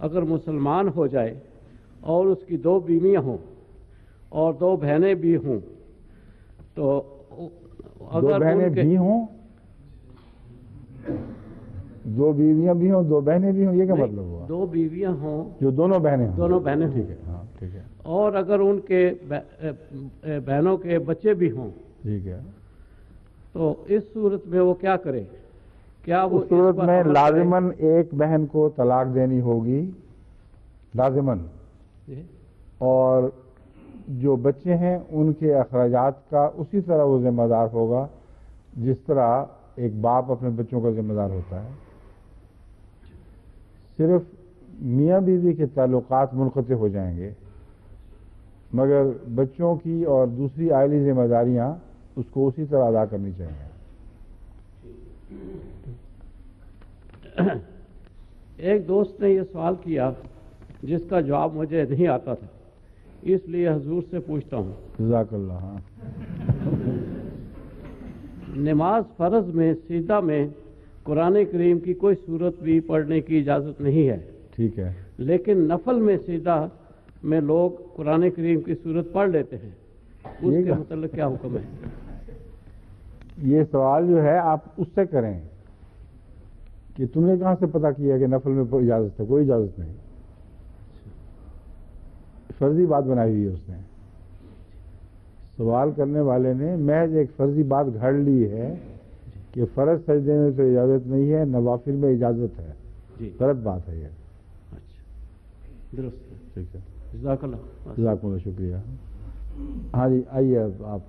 اگر مسلمان ہو جائے اور اس کی 2 بیویاں ہوں اور 2 بہنیں بھی ہوں، تو اگر 2 بہنیں بھی ہوں، 2 بیویاں بھی ہوں، 2 بہنیں بھی ہوں، یہ کیا مطلب ہوا؟ 2 بیویاں ہوں جو دونوں بہنیں ہوں؟ دونوں بہنیں ہوں، ٹھیک ہے، ہاں ٹھیک ہے۔ اور اگر ان کے بہنوں کے بچے بھی ہوں، ٹھیک ہے، تو اس صورت میں وہ کیا کرے؟ کیا وہ اس صورت پر میں عمل کرے؟ لازماً ایک بہن کو طلاق دینی ہوگی، لازماً، جی۔ اور جو بچے ہیں ان کے اخراجات کا اسی طرح وہ ذمہ دار ہوگا جس طرح ایک باپ اپنے بچوں کا ذمہ دار ہوتا ہے۔ صرف میاں بیوی کے تعلقات منقطع ہو جائیں گے، مگر بچوں کی اور دوسری عائلی ذمہ داریاں اس کو اسی طرح ادا کرنی چاہیے۔ ایک دوست نے یہ سوال کیا جس کا جواب مجھے نہیں آتا تھا، اس لیے حضور سے پوچھتا ہوں۔ جزاک اللہ۔ ہاں، نماز فرض میں سجدہ میں قرآن کریم کی کوئی صورت بھی پڑھنے کی اجازت نہیں ہے، ٹھیک ہے، لیکن نفل میں سیدھا میں لوگ قرآن کریم کی صورت پڑھ لیتے ہیں، اس کے متعلق کیا حکم ہے؟ یہ سوال جو ہے آپ اس سے کریں کہ تم نے کہاں سے پتا کیا کہ نفل میں اجازت ہے؟ کوئی اجازت نہیں، فرضی بات بنائی ہوئی ہے اس نے. سوال کرنے والے نے محض ایک فرضی بات گھڑ لی ہے کہ فرض سجدے میں تو اجازت نہیں ہے، نوافل میں اجازت ہے. غلط بات ہے یہ. اچھا، درست، ٹھیک ہے، جزاک اللہ. جزاک اللہ، شکریہ. ہاں جی، آئیے اب آپ.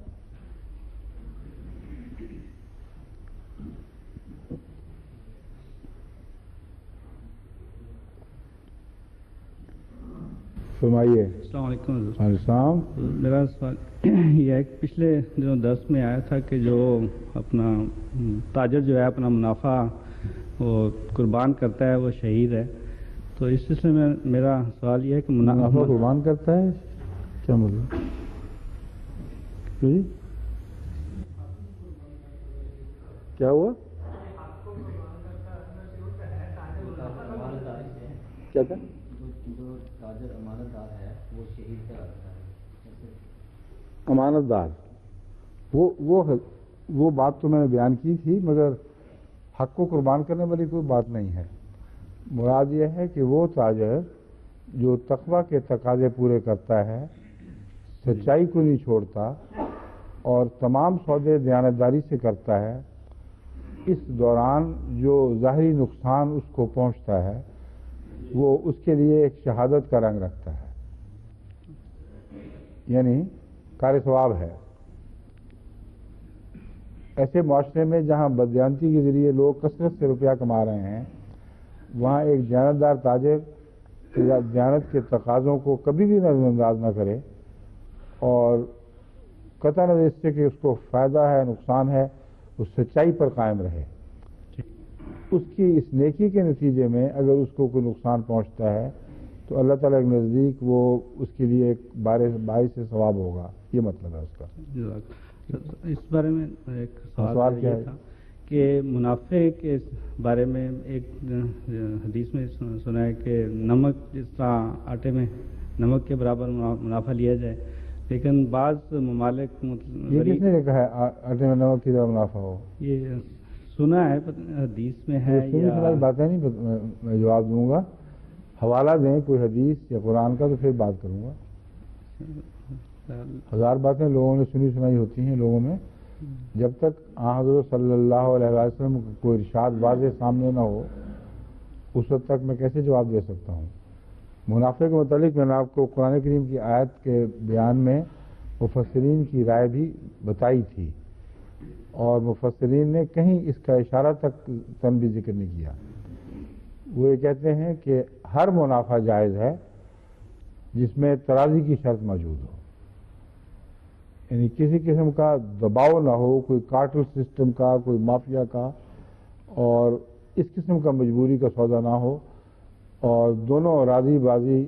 فرمائیے. السلام علیکم حضور. السلام. میرا سوال یہ ہے کہ پچھلے دنوں درس میں آیا تھا کہ جو اپنا تاجر جو ہے اپنا منافع وہ قربان کرتا ہے وہ شہید ہے. تو اس سلسلے میں میرا سوال یہ ہے کہ منافع قربان کرتا ہے، کیا مطلب؟ کیا ہوا؟ کیا تھا؟ جو تاجر امانت دار ہے وہ شہید کراتا ہے. امانت دار وہ بات تو میں نے بیان کی تھی، مگر حق کو قربان کرنے والی کوئی بات نہیں ہے. مراد یہ ہے کہ وہ تاجر جو تقویٰ کے تقاضے پورے کرتا ہے، سچائی کو نہیں چھوڑتا اور تمام سودے دیانتداری سے کرتا ہے، اس دوران جو ظاہری نقصان اس کو پہنچتا ہے وہ اس کے لیے ایک شہادت کا رنگ رکھتا ہے، یعنی کار ثواب ہے. ایسے معاشرے میں جہاں بددیانتی کے ذریعے لوگ کثرت سے روپیہ کما رہے ہیں، وہاں ایک دیانتدار تاجر دیانت کے تقاضوں کو کبھی بھی نظر انداز نہ کرے اور قطع نظر اس سے کہ اس کو فائدہ ہے نقصان ہے، اس سچائی پر قائم رہے. اس کی اس نیکی کے نتیجے میں اگر اس کو کوئی نقصان پہنچتا ہے تو اللہ تعالیٰ کے نزدیک وہ اس کے لیے ایک باعث ثواب ہوگا. یہ مطلب ہے اس کا. اس بارے میں ایک سوال کیا تھا کہ منافع کے بارے میں ایک حدیث میں سنا ہے کہ نمک جس طرح آٹے میں نمک کے برابر منافع لیا جائے، لیکن بعض ممالک یہ کس نے کہا ہے آٹے میں نمک کی طرح منافع ہو؟ یہ سنا ہے حدیث میں ہے یا باتیں نہیں میں جواب دوں گا. حوالہ دیں کوئی حدیث یا قرآن کا تو پھر بات کروں گا. ہزار باتیں لوگوں نے سنی سنائی ہوتی ہیں لوگوں میں، جب تک حضرت صلی اللہ علیہ وسلم کوئی ارشاد واضح سامنے نہ ہو اس وقت تک میں کیسے جواب دے سکتا ہوں. منافع کے متعلق میں نے آپ کو قرآن کریم کی آیت کے بیان میں مفسرین کی رائے بھی بتائی تھی، اور مفسرین نے کہیں اس کا اشارہ تک بھی ذکر نہیں کیا. وہ یہ کہتے ہیں کہ ہر منافع جائز ہے جس میں ترازی کی شرط موجود ہو، یعنی کسی قسم کا دباؤ نہ ہو، کوئی کارٹل سسٹم کا، کوئی مافیا کا، اور اس قسم کا مجبوری کا سودا نہ ہو، اور دونوں راضی بازی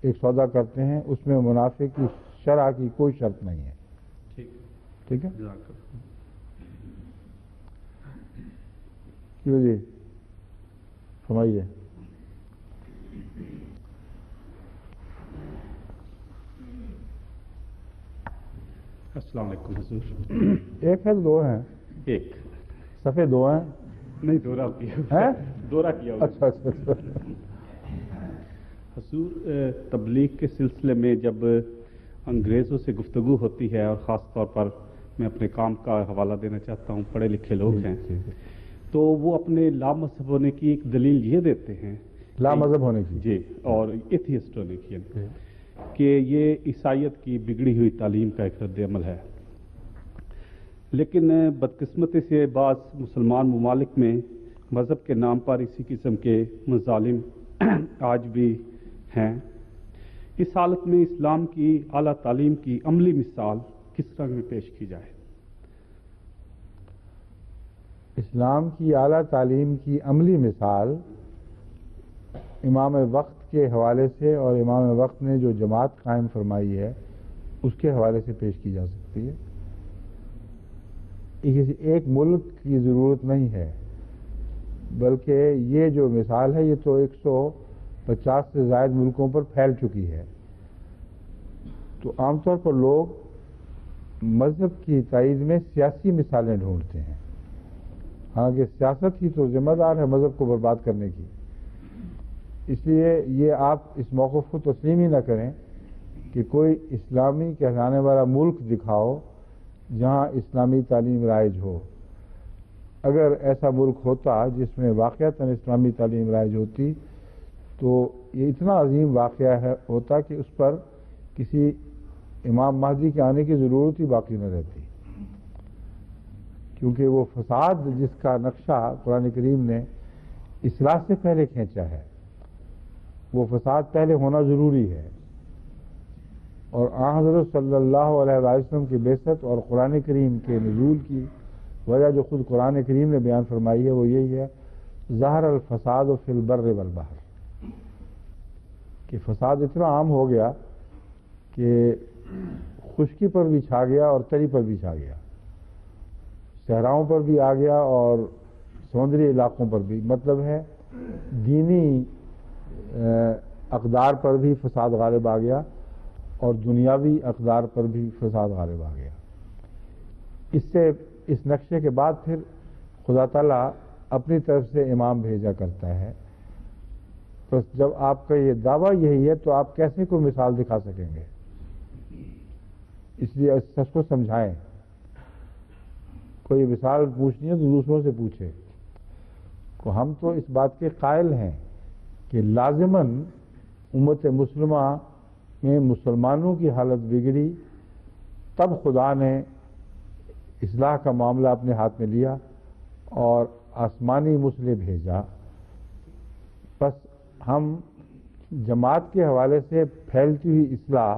ایک سودا کرتے ہیں، اس میں منافع کی شرح کی کوئی شرط نہیں ہے. ٹھیک ہے. کیوں جی فرمائیے. السلام علیکم حضور. ایک ہے دو ہیں؟ ایک صفحے دو ہیں. نہیں دورہ کیا دورہ کیا. اچھا. حضور تبلیغ کے سلسلے میں جب انگریزوں سے گفتگو ہوتی ہے، اور خاص طور پر میں اپنے کام کا حوالہ دینا چاہتا ہوں، پڑھے لکھے لوگ ہیں، تو وہ اپنے لا مذہب ہونے کی ایک دلیل یہ دیتے ہیں، لا مذہب ہونے کی، جی، اور ایتھیسٹ ہونے کی، کہ یہ عیسائیت کی بگڑی ہوئی تعلیم کا ایک رد عمل ہے. لیکن بدقسمتی سے بعض مسلمان ممالک میں مذہب کے نام پر اسی قسم کے مظالم آج بھی ہیں. اس حالت میں اسلام کی اعلیٰ تعلیم کی عملی مثال کس طرح میں پیش کی جائے؟ اسلام کی اعلیٰ تعلیم کی عملی مثال امام وقت کے حوالے سے، اور امام وقت نے جو جماعت قائم فرمائی ہے اس کے حوالے سے پیش کی جا سکتی ہے. کسی ایک ملک کی ضرورت نہیں ہے، بلکہ یہ جو مثال ہے یہ تو 50 سے زائد ملکوں پر پھیل چکی ہے۔ تو عام طور پر لوگ مذہب کی تائید میں سیاسی مثالیں ڈھونڈتے ہیں، حالانکہ سیاست ہی تو ذمہ دار ہے مذہب کو برباد کرنے کی۔ اس لیے یہ آپ اس موقف کو تسلیم ہی نہ کریں کہ کوئی اسلامی کہلانے والا ملک دکھاؤ جہاں اسلامی تعلیم رائج ہو۔ اگر ایسا ملک ہوتا جس میں واقعتاً اسلامی تعلیم رائج ہوتی تو یہ اتنا عظیم واقعہ ہوتا کہ اس پر کسی امام مہدی کے آنے کی ضرورت ہی باقی نہ رہتی، کیونکہ وہ فساد جس کا نقشہ قرآن کریم نے اصلاح سے پہلے کھینچا ہے، وہ فساد پہلے ہونا ضروری ہے۔ اور آن حضرت صلی اللہ علیہ وسلم کی بعثت اور قرآن کریم کے نزول کی وجہ جو خود قرآن کریم نے بیان فرمائی ہے وہ یہی ہے، ظہر الفساد فی البر والبحر، کہ فساد اتنا عام ہو گیا کہ خشکی پر بھی چھا گیا اور تری پر بھی چھا گیا، صحراؤں پر بھی آ گیا اور سمندری علاقوں پر بھی، مطلب ہے دینی اقدار پر بھی فساد غالب آ گیا اور دنیاوی اقدار پر بھی فساد غالب آ گیا۔ اس نقشے کے بعد پھر خدا تعالیٰ اپنی طرف سے امام بھیجا کرتا ہے۔ بس جب آپ کا یہ دعویٰ یہی ہے تو آپ کیسے کوئی مثال دکھا سکیں گے؟ اس لیے اس سب کو سمجھائیں، کوئی مثال پوچھنی ہے تو دوسروں سے پوچھے۔ ہم تو اس بات کے قائل ہیں کہ لازماً امت مسلمہ میں مسلمانوں کی حالت بگڑی، تب خدا نے اصلاح کا معاملہ اپنے ہاتھ میں لیا اور آسمانی مصلح بھیجا۔ بس ہم جماعت کے حوالے سے پھیلتی ہوئی اصلاح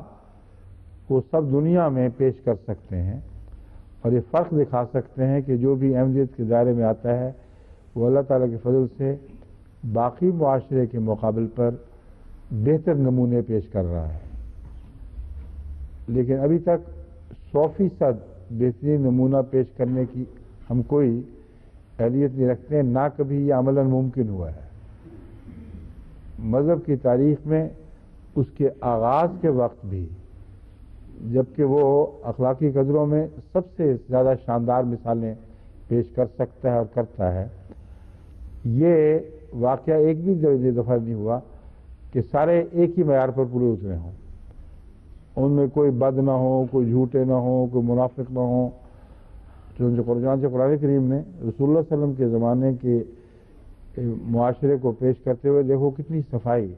کو سب دنیا میں پیش کر سکتے ہیں اور یہ فرق دکھا سکتے ہیں کہ جو بھی احمدیت کے دائرے میں آتا ہے وہ اللہ تعالیٰ کے فضل سے باقی معاشرے کے مقابل پر بہتر نمونے پیش کر رہا ہے، لیکن ابھی تک 100% بہترین نمونہ پیش کرنے کی ہم کوئی اہلیت نہیں رکھتے، نہ کبھی یہ عملاً ممکن ہوا ہے۔ مذہب کی تاریخ میں اس کے آغاز کے وقت بھی، جبکہ وہ اخلاقی قدروں میں سب سے زیادہ شاندار مثالیں پیش کر سکتا ہے اور کرتا ہے، یہ واقعہ ایک بھی دفعہ نہیں ہوا کہ سارے ایک ہی معیار پر پورے اترے ہوں، ان میں کوئی بد نہ ہو، کوئی جھوٹے نہ ہوں، کوئی منافق نہ ہوں۔ چنانچہ قرآن کریم نے رسول اللہ صلی اللہ علیہ وسلم کے زمانے کے معاشرے کو پیش کرتے ہوئے دیکھو کتنی صفائی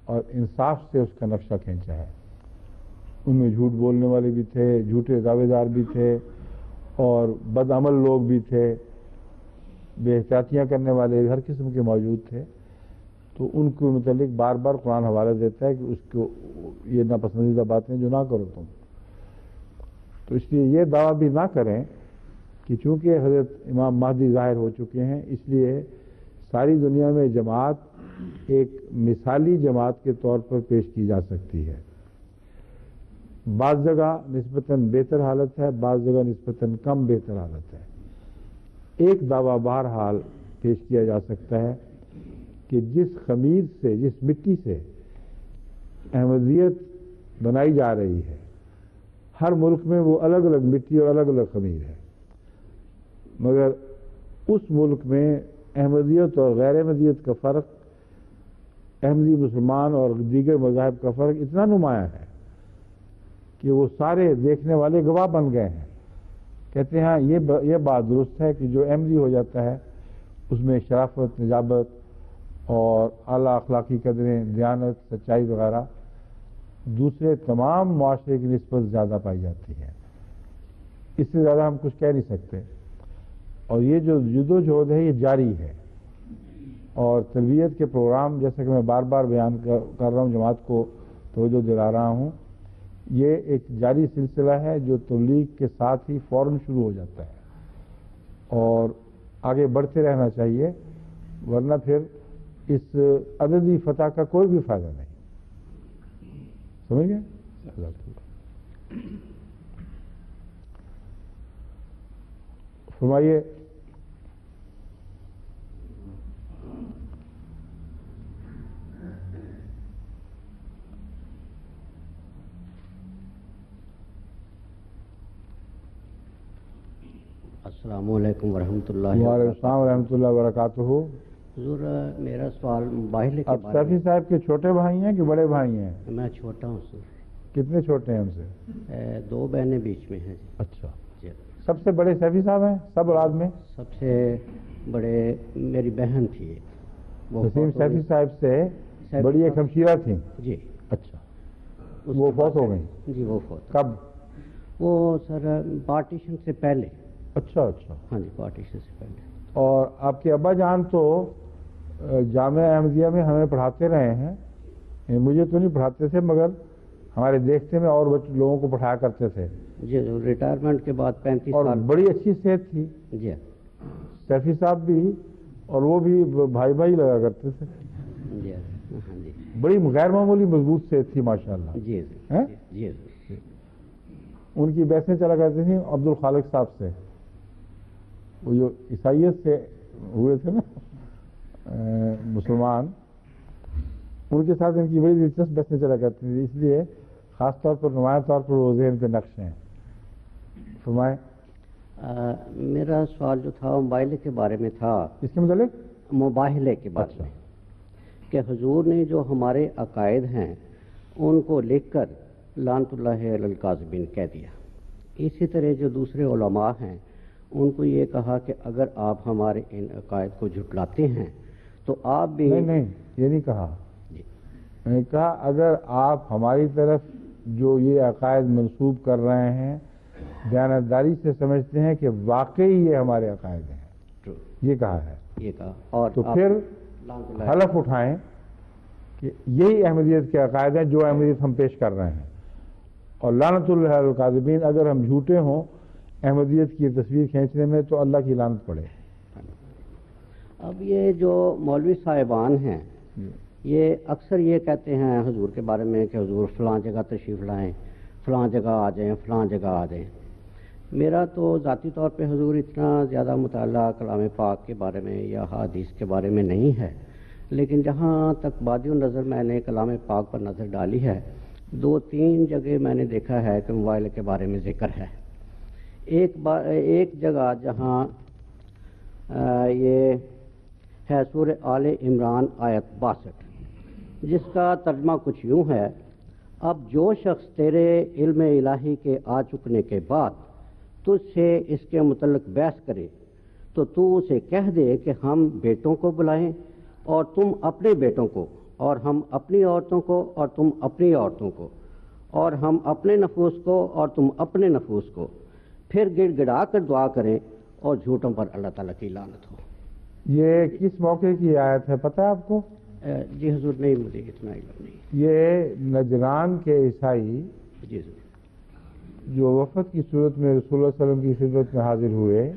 اور انصاف سے اس کا نقشہ کھینچا ہے۔ ان میں جھوٹ بولنے والے بھی تھے، جھوٹے دعوے دار بھی تھے اور بدعمل لوگ بھی تھے، بے احتیاطیاں کرنے والے ہر قسم کے موجود تھے۔ تو ان کے متعلق بار بار قرآن حوالہ دیتا ہے کہ اس کو یہ ناپسندیدہ باتیں جو نہ کرو تم۔ تو اس لیے یہ دعویٰ بھی نہ کریں کہ چونکہ حضرت امام مہدی ظاہر ہو چکے ہیں اس لیے ساری دنیا میں جماعت ایک مثالی جماعت کے طور پر پیش کی جا سکتی ہے۔ بعض جگہ نسبتاً بہتر حالت ہے، بعض جگہ نسبتاً کم بہتر حالت ہے۔ ایک دعویٰ بہرحال پیش کیا جا سکتا ہے کہ جس خمیر سے، جس مٹی سے احمدیت بنائی جا رہی ہے، ہر ملک میں وہ الگ الگ مٹی اور الگ الگ خمیر ہے، مگر اس ملک میں احمدیت اور غیر احمدیت کا فرق، احمدی مسلمان اور دیگر مذاہب کا فرق اتنا نمایاں ہے کہ وہ سارے دیکھنے والے گواہ بن گئے ہیں، کہتے ہیں یہ بات درست ہے کہ جو احمدی ہو جاتا ہے اس میں شرافت، نجابت اور اعلیٰ اخلاقی قدریں، دیانت، سچائی وغیرہ دوسرے تمام معاشرے کی نسبت زیادہ پائی جاتی ہے۔ اس سے زیادہ ہم کچھ کہہ نہیں سکتے، اور یہ جو جدوجہد ہے یہ جاری ہے، اور تربیت کے پروگرام جیسا کہ میں بار بار بیان کر رہا ہوں، جماعت کو توجہ دلا رہا ہوں، یہ ایک جاری سلسلہ ہے جو تبلیغ کے ساتھ ہی فوراً شروع ہو جاتا ہے اور آگے بڑھتے رہنا چاہیے، ورنہ پھر اس عددی فتح کا کوئی بھی فائدہ نہیں۔ سمجھ گئے؟ فرمائیے السلام علیکم ورحمۃ اللہ وعلیکم السلام ورحمۃ اللہ وبرکاتہ. حضور میرا سوال مباحلے کے آپ بارے سیفی صاحب کے چھوٹے بھائی ہیں کہ بڑے بھائی ہیں؟ میں چھوٹا ہوں سر. کتنے چھوٹے ہیں ان سے؟ 2 بہنیں بیچ میں ہیں. اچھا. جی. سب سے بڑے سیفی صاحب ہیں سب اولاد میں؟ سب سے بڑے میری بہن تھی وہ وسیم سیفی صاحب سے بڑی ایک ہمشیرہ تھیں. جی. اچھا. وہ فوت ہو گئی؟ جی وہ فوت. کب؟ وہ سر پارٹیشن سے پہلے. اچھا اچھا. ہاں جی پارٹیشن سے پہلے. اور آپ کے ابا جان تو جامعہ احمدیہ میں ہمیں پڑھاتے رہے ہیں. مجھے تو نہیں پڑھاتے تھے مگر ہمارے دیکھتے میں اور لوگوں کو پڑھایا کرتے تھے. جی ریٹائرمنٹ کے بعد 35 اور سال. بڑی اچھی صحت تھی. جی. سیفی صاحب بھی اور وہ بھی بھائی بھائی لگا کرتے تھے. جی. ہاں جی. بڑی غیر معمولی مضبوط صحت تھی ماشاءاللہ. جی جی. ان کی بحثیں چلا کرتی تھیں عبد الخالق صاحب سے، وہ جو عیسائیت سے ہوئے تھے نا مسلمان، ان کے ساتھ ان کی بڑی دلچسپ بحثیں چلا کرتی تھیں. اس لیے خاص طور پر نمایاں طور پر وہ ذہن پہ نقش ہیں. فرمائیں. میرا سوال جو تھا مباحلے کے بارے میں تھا. اس کے متعلق مباحلے کے بارے میں کہ حضور نے جو ہمارے عقائد ہیں ان کو لکھ کر لعنت اللہ علی الکاذبین کہہ دیا. اسی طرح جو دوسرے علماء ہیں ان کو یہ کہا کہ اگر آپ ہمارے ان عقائد کو جھٹلاتے ہیں تو آپ بھی. نہیں یہ نہیں کہا. جی. میں نے کہا اگر آپ ہماری طرف جو یہ عقائد منسوب کر رہے ہیں دیانتداری سے سمجھتے ہیں کہ واقعی یہ ہمارے عقائد ہیں، یہ کہا ہے. یہ کہا. اور تو پھر حلف اٹھائیں کہ یہی احمدیت کے عقائد ہیں جو احمدیت ہم پیش کر رہے ہیں. اور لعنت اللہ علی الکاذبین اگر ہم جھوٹے ہوں احمدیت کی تصویر کھینچنے میں تو اللہ کی لعنت پڑے. اب یہ جو مولوی صاحبان ہیں یہ اکثر یہ کہتے ہیں حضور کے بارے میں کہ حضور فلاں جگہ تشریف لائیں، فلاں جگہ آ جائیں، فلاں جگہ آ جائیں. میرا تو ذاتی طور پہ حضور اتنا زیادہ مطالعہ کلام پاک کے بارے میں یا حدیث کے بارے میں نہیں ہے، لیکن جہاں تک بادی نظر میں نے کلام پاک پر نظر ڈالی ہے 2-3 جگہ میں نے دیکھا ہے کہ موبائل کے بارے میں ذکر ہے. ایک جگہ جہاں یہ ہے سورہ آل عمران آیت 62 جس کا ترجمہ کچھ یوں ہے: اب جو شخص تیرے علم الہی کے آ چکنے کے بعد تجھ سے اس کے متعلق بحث کرے تو تو اسے کہہ دے کہ ہم بیٹوں کو بلائیں اور تم اپنے بیٹوں کو، اور ہم اپنی عورتوں کو اور تم اپنی عورتوں کو، اور ہم اپنے نفوس کو اور تم اپنے نفوس کو، پھر گڑ گڑا کر دعا کریں اور جھوٹوں پر اللہ تعالیٰ کی لعنت ہو. یہ کس موقع کی آیت ہے پتہ ہے آپ کو؟ جی حضور نہیں، مجھے اتنا علم نہیں. یہ نجران کے عیسائی جی حضور جو وفد کی صورت میں رسول اللہ صلی اللہ علیہ وسلم کی خدمت میں حاضر ہوئے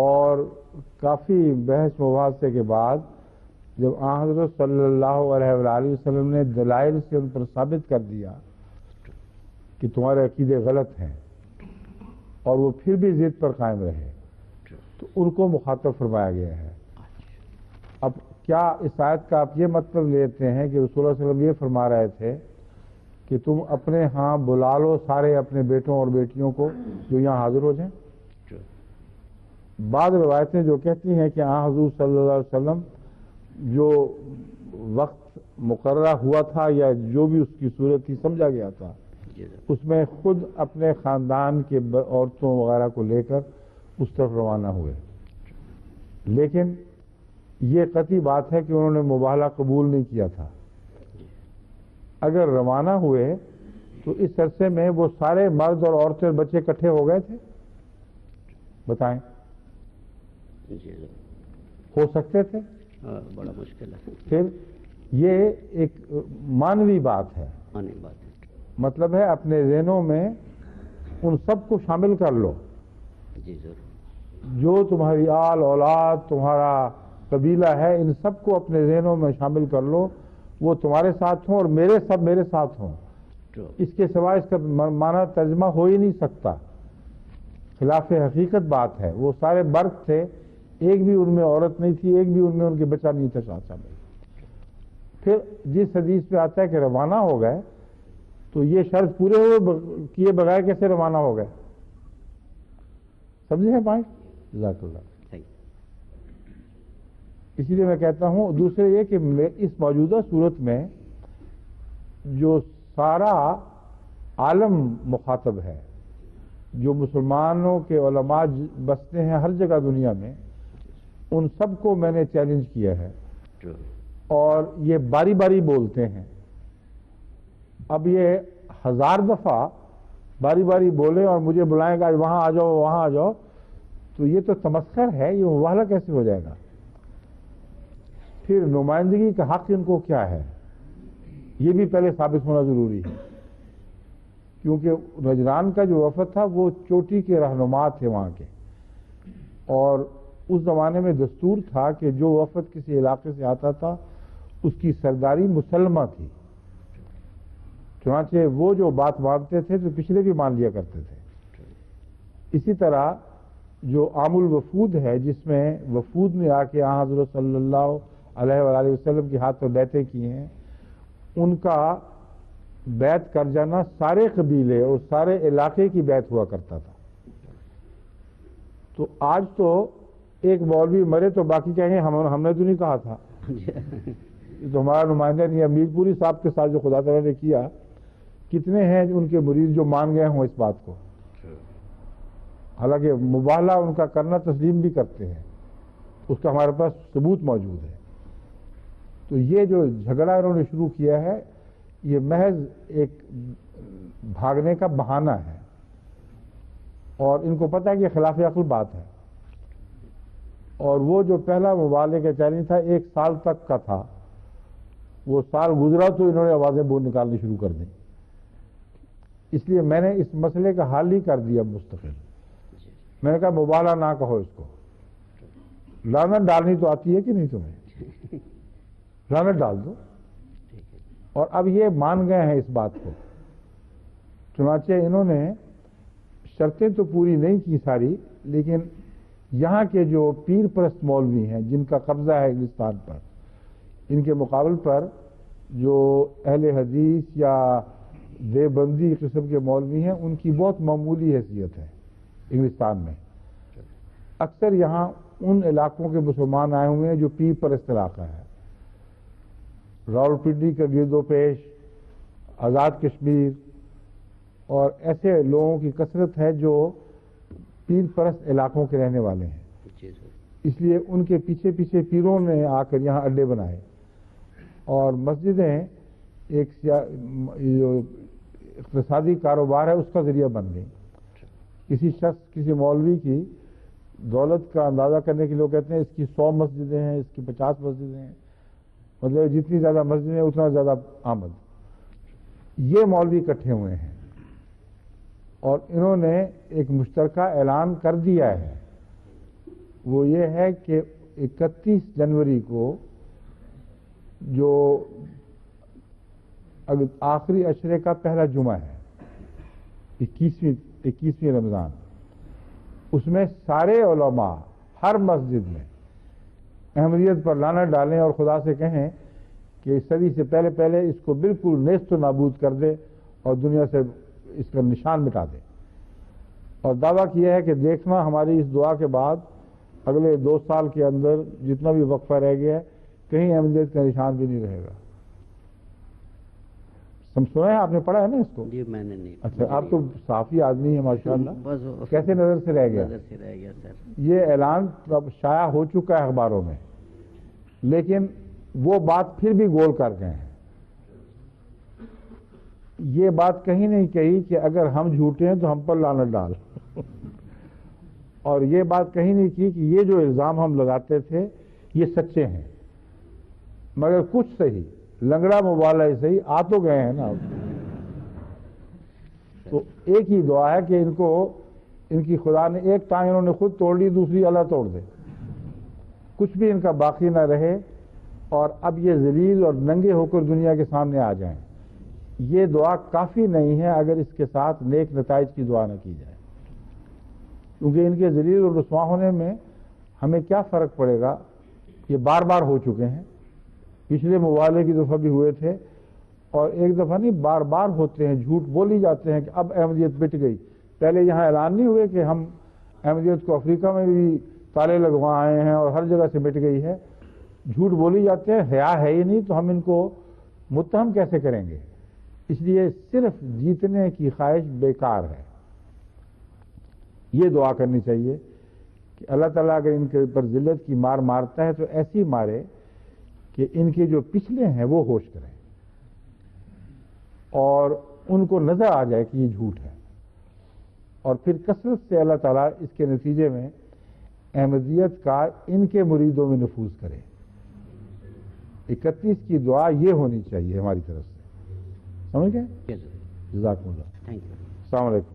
اور کافی بحث مباحثے کے بعد جب آن حضرت صلی اللہ علیہ وآلہ وسلم نے دلائل سے ان پر ثابت کر دیا کہ تمہارے عقیدے غلط ہیں اور وہ پھر بھی ضد پر قائم رہے تو ان کو مخاطب فرمایا گیا ہے. اب کیا اس آیت کا آپ یہ مطلب لیتے ہیں کہ رسول اللہ صلی اللہ علیہ وسلم یہ فرما رہے تھے کہ تم اپنے ہاں بلا لو سارے اپنے بیٹوں اور بیٹیوں کو جو یہاں حاضر ہو جائیں؟ بعض روایتیں جو کہتی ہیں کہ حضور صلی اللہ علیہ وسلم جو وقت مقررہ ہوا تھا یا جو بھی اس کی صورت تھی سمجھا گیا تھا اس میں خود اپنے خاندان کے عورتوں وغیرہ کو لے کر اس طرف روانہ ہوئے. لیکن یہ قطعی بات ہے کہ انہوں نے مباہلہ قبول نہیں کیا تھا. اگر روانہ ہوئے تو اس عرصے میں وہ سارے مرد اور عورتیں بچے اکٹھے ہو گئے تھے؟ بتائیں. ہو سکتے تھے؟ بڑا مشکل ہے. پھر یہ ایک مانوی بات ہے. مانوی بات ہے. مطلب ہے اپنے ذہنوں میں ان سب کو شامل کر لو. جی ضرور. جو تمہاری آل اولاد تمہارا قبیلہ ہے ان سب کو اپنے ذہنوں میں شامل کر لو. وہ تمہارے ساتھ ہوں اور سب میرے ساتھ ہوں. اس کے سوا اس کا معنی ترجمہ ہو ہی نہیں سکتا. خلاف حقیقت بات ہے. وہ سارے برق تھے، ایک بھی ان میں عورت نہیں تھی، ایک بھی ان میں ان کے بچہ نہیں تھا شامل. پھر جس حدیث پہ آتا ہے کہ روانہ ہو گئے تو یہ شرط پورے ہوئے کیے بغیر کیسے روانہ ہو گئے؟ سمجھے ہیں پوائنٹ؟ جزاک اللہ. اسی لیے میں کہتا ہوں دوسرے یہ کہ اس موجودہ صورت میں جو سارا عالم مخاطب ہے، جو مسلمانوں کے علماء بستے ہیں ہر جگہ دنیا میں، ان سب کو میں نے چیلنج کیا ہے اور یہ باری باری بولتے ہیں. اب یہ 1000 دفعہ باری باری بولے اور مجھے بلائیں گا وہاں آ جاؤ وہاں آ جاؤ، تو یہ تو تمسخر ہے، یہ مباہلہ کیسے ہو جائے گا؟ پھر نمائندگی کا حق ان کو کیا ہے، یہ بھی پہلے ثابت ہونا ضروری ہے. کیونکہ نجران کا جو وفد تھا وہ چوٹی کے رہنما تھے وہاں کے، اور اس زمانے میں دستور تھا کہ جو وفد کسی علاقے سے آتا تھا اس کی سرداری مسلمہ تھی. چنانچہ وہ جو بات مانتے تھے تو پچھلے بھی مان لیا کرتے تھے. اسی طرح جو عام الوفود ہے، جس میں وفود نے آ کے حضرت صلی اللہ علیہ وآلہ وسلم کے ہاتھ پر بیعتیں کی ہیں، ان کا بیعت کر جانا سارے قبیلے اور سارے علاقے کی بیعت ہوا کرتا تھا. تو آج تو ایک مولوی مرے تو باقی کہیں ہم نے تو نہیں کہا تھا. یہ تو ہمارا نمائندہ نہیں ہے. میر پوری صاحب کے ساتھ جو خدا تعالیٰ نے کیا، کتنے ہیں ان کے مرید جو مان گئے ہوں اس بات کو، حالانکہ مباہلہ ان کا کرنا تسلیم بھی کرتے ہیں، اس کا ہمارے پاس ثبوت موجود ہے. تو یہ جو جھگڑا انہوں نے شروع کیا ہے، یہ محض ایک بھاگنے کا بہانہ ہے، اور ان کو پتہ ہے کہ خلاف عقل بات ہے. اور وہ جو پہلا مباہلے کا چیلنج تھا 1 سال تک کا تھا، وہ سال گزرا تو انہوں نے آوازیں بول نکالنی شروع کر دیں. اس لیے میں نے اس مسئلے کا حل ہی کر دیا مستقل. میں نے کہا مباہلہ نہ کہو اس کو. لعنت ڈالنی تو آتی ہے کہ نہیں تمہیں؟ لعنت ڈال دو. اور اب یہ مان گئے ہیں اس بات کو. چنانچہ انہوں نے شرطیں تو پوری نہیں کی ساری، لیکن یہاں کے جو پیر پرست مولوی ہیں جن کا قبضہ ہے انگلستان پر، ان کے مقابل پر جو اہل حدیث یا دیوبندی قسم کے مولوی ہیں، ان کی بہت معمولی حیثیت ہے انگلستان میں. اکثر یہاں ان علاقوں کے مسلمان آئے ہوئے ہیں جو پیر پرست علاقہ ہے. راولپنڈی کا گرد و پیش، آزاد کشمیر، اور ایسے لوگوں کی کثرت ہے جو پیر پرست علاقوں کے رہنے والے ہیں. اس لیے ان کے پیچھے پیچھے پیروں نے آ کر یہاں اڈے بنائے، اور مسجدیں ایک جو اقتصادی کاروبار ہے اس کا ذریعہ بن گئی. کسی شخص، کسی مولوی کی دولت کا اندازہ کرنے کے لوگ کہتے ہیں اس کی 100 مسجدیں ہیں، اس کی 50 مسجدیں ہیں، مطلب جتنی زیادہ مسجدیں اتنا زیادہ آمد. یہ مولوی اکٹھے ہوئے ہیں اور انہوں نے ایک مشترکہ اعلان کر دیا ہے. وہ یہ ہے کہ 31 جنوری کو جو آخری عشرے کا پہلا جمعہ ہے، 21ویں رمضان، اس میں سارے علماء ہر مسجد میں احمدیت پر لعنت ڈالیں اور خدا سے کہیں کہ صدی سے پہلے پہلے اس کو بالکل نیست و نابود کر دے اور دنیا سے اس کا نشان مٹا دے. اور دعویٰ کیا ہے کہ دیکھنا ہماری اس دعا کے بعد اگلے 2 سال کے اندر جتنا بھی وقفہ رہ گیا ہے کہیں احمدیت کا نشان بھی نہیں رہے گا. سنا ہے آپ نے پڑھا ہے نا اس کو؟ جی میں نے نہیں. اچھا، آپ تو صافی آدمی ہیں ماشاءاللہ. کیسے نظر سے رہ گیا؟ نظر سے رہ گیا سر. یہ اعلان اب شائع ہو چکا ہے اخباروں میں، لیکن وہ بات پھر بھی گول کر گئے ہیں. یہ بات کہیں نہیں کہی کہ اگر ہم جھوٹے ہیں تو ہم پر لعنت ڈال، اور یہ بات کہیں نہیں کی کہ یہ جو الزام ہم لگاتے تھے یہ سچے ہیں. مگر کچھ صحیح لنگڑا مبالہ صحیح آ تو گئے ہیں نا. تو ایک ہی دعا ہے کہ ان کی خدا نے ایک ٹانگ انہوں نے خود توڑ لی، دوسری اللہ توڑ دے، کچھ بھی ان کا باقی نہ رہے، اور اب یہ ذلیل اور ننگے ہو کر دنیا کے سامنے آ جائیں. یہ دعا کافی نہیں ہے اگر اس کے ساتھ نیک نتائج کی دعا نہ کی جائے، کیونکہ ان کے ذلیل اور رسوا ہونے میں ہمیں کیا فرق پڑے گا؟ یہ بار بار ہو چکے ہیں. پچھلے مباہلے کی دفعہ بھی ہوئے تھے، اور ایک دفعہ نہیں بار بار ہوتے ہیں. جھوٹ بولی جاتے ہیں کہ اب احمدیت مٹ گئی. پہلے یہاں اعلان نہیں ہوئے کہ ہم احمدیت کو افریقہ میں بھی تالے لگوائے ہیں اور ہر جگہ سے مٹ گئی ہے، جھوٹ بولی جاتے ہیں، حیا ہے ہی نہیں، تو ہم ان کو متہم کیسے کریں گے؟ اس لیے صرف جیتنے کی خواہش بیکار ہے۔ یہ دعا کرنی چاہیے کہ اللہ تعالیٰ اگر ان کے پر ذلت کی مار مارتا ہے تو ایسی مارے کہ ان کے جو پچھلے ہیں وہ ہوش کریں اور ان کو نظر آ جائے کہ یہ جھوٹ ہے، اور پھر کثرت سے اللہ تعالیٰ اس کے نتیجے میں احمدیت کا ان کے مریدوں میں نفوذ کرے۔ 31 کی دعا یہ ہونی چاہیے ہماری طرف سے، سمجھ گئے؟ جزاکم اللہ، السلام علیکم۔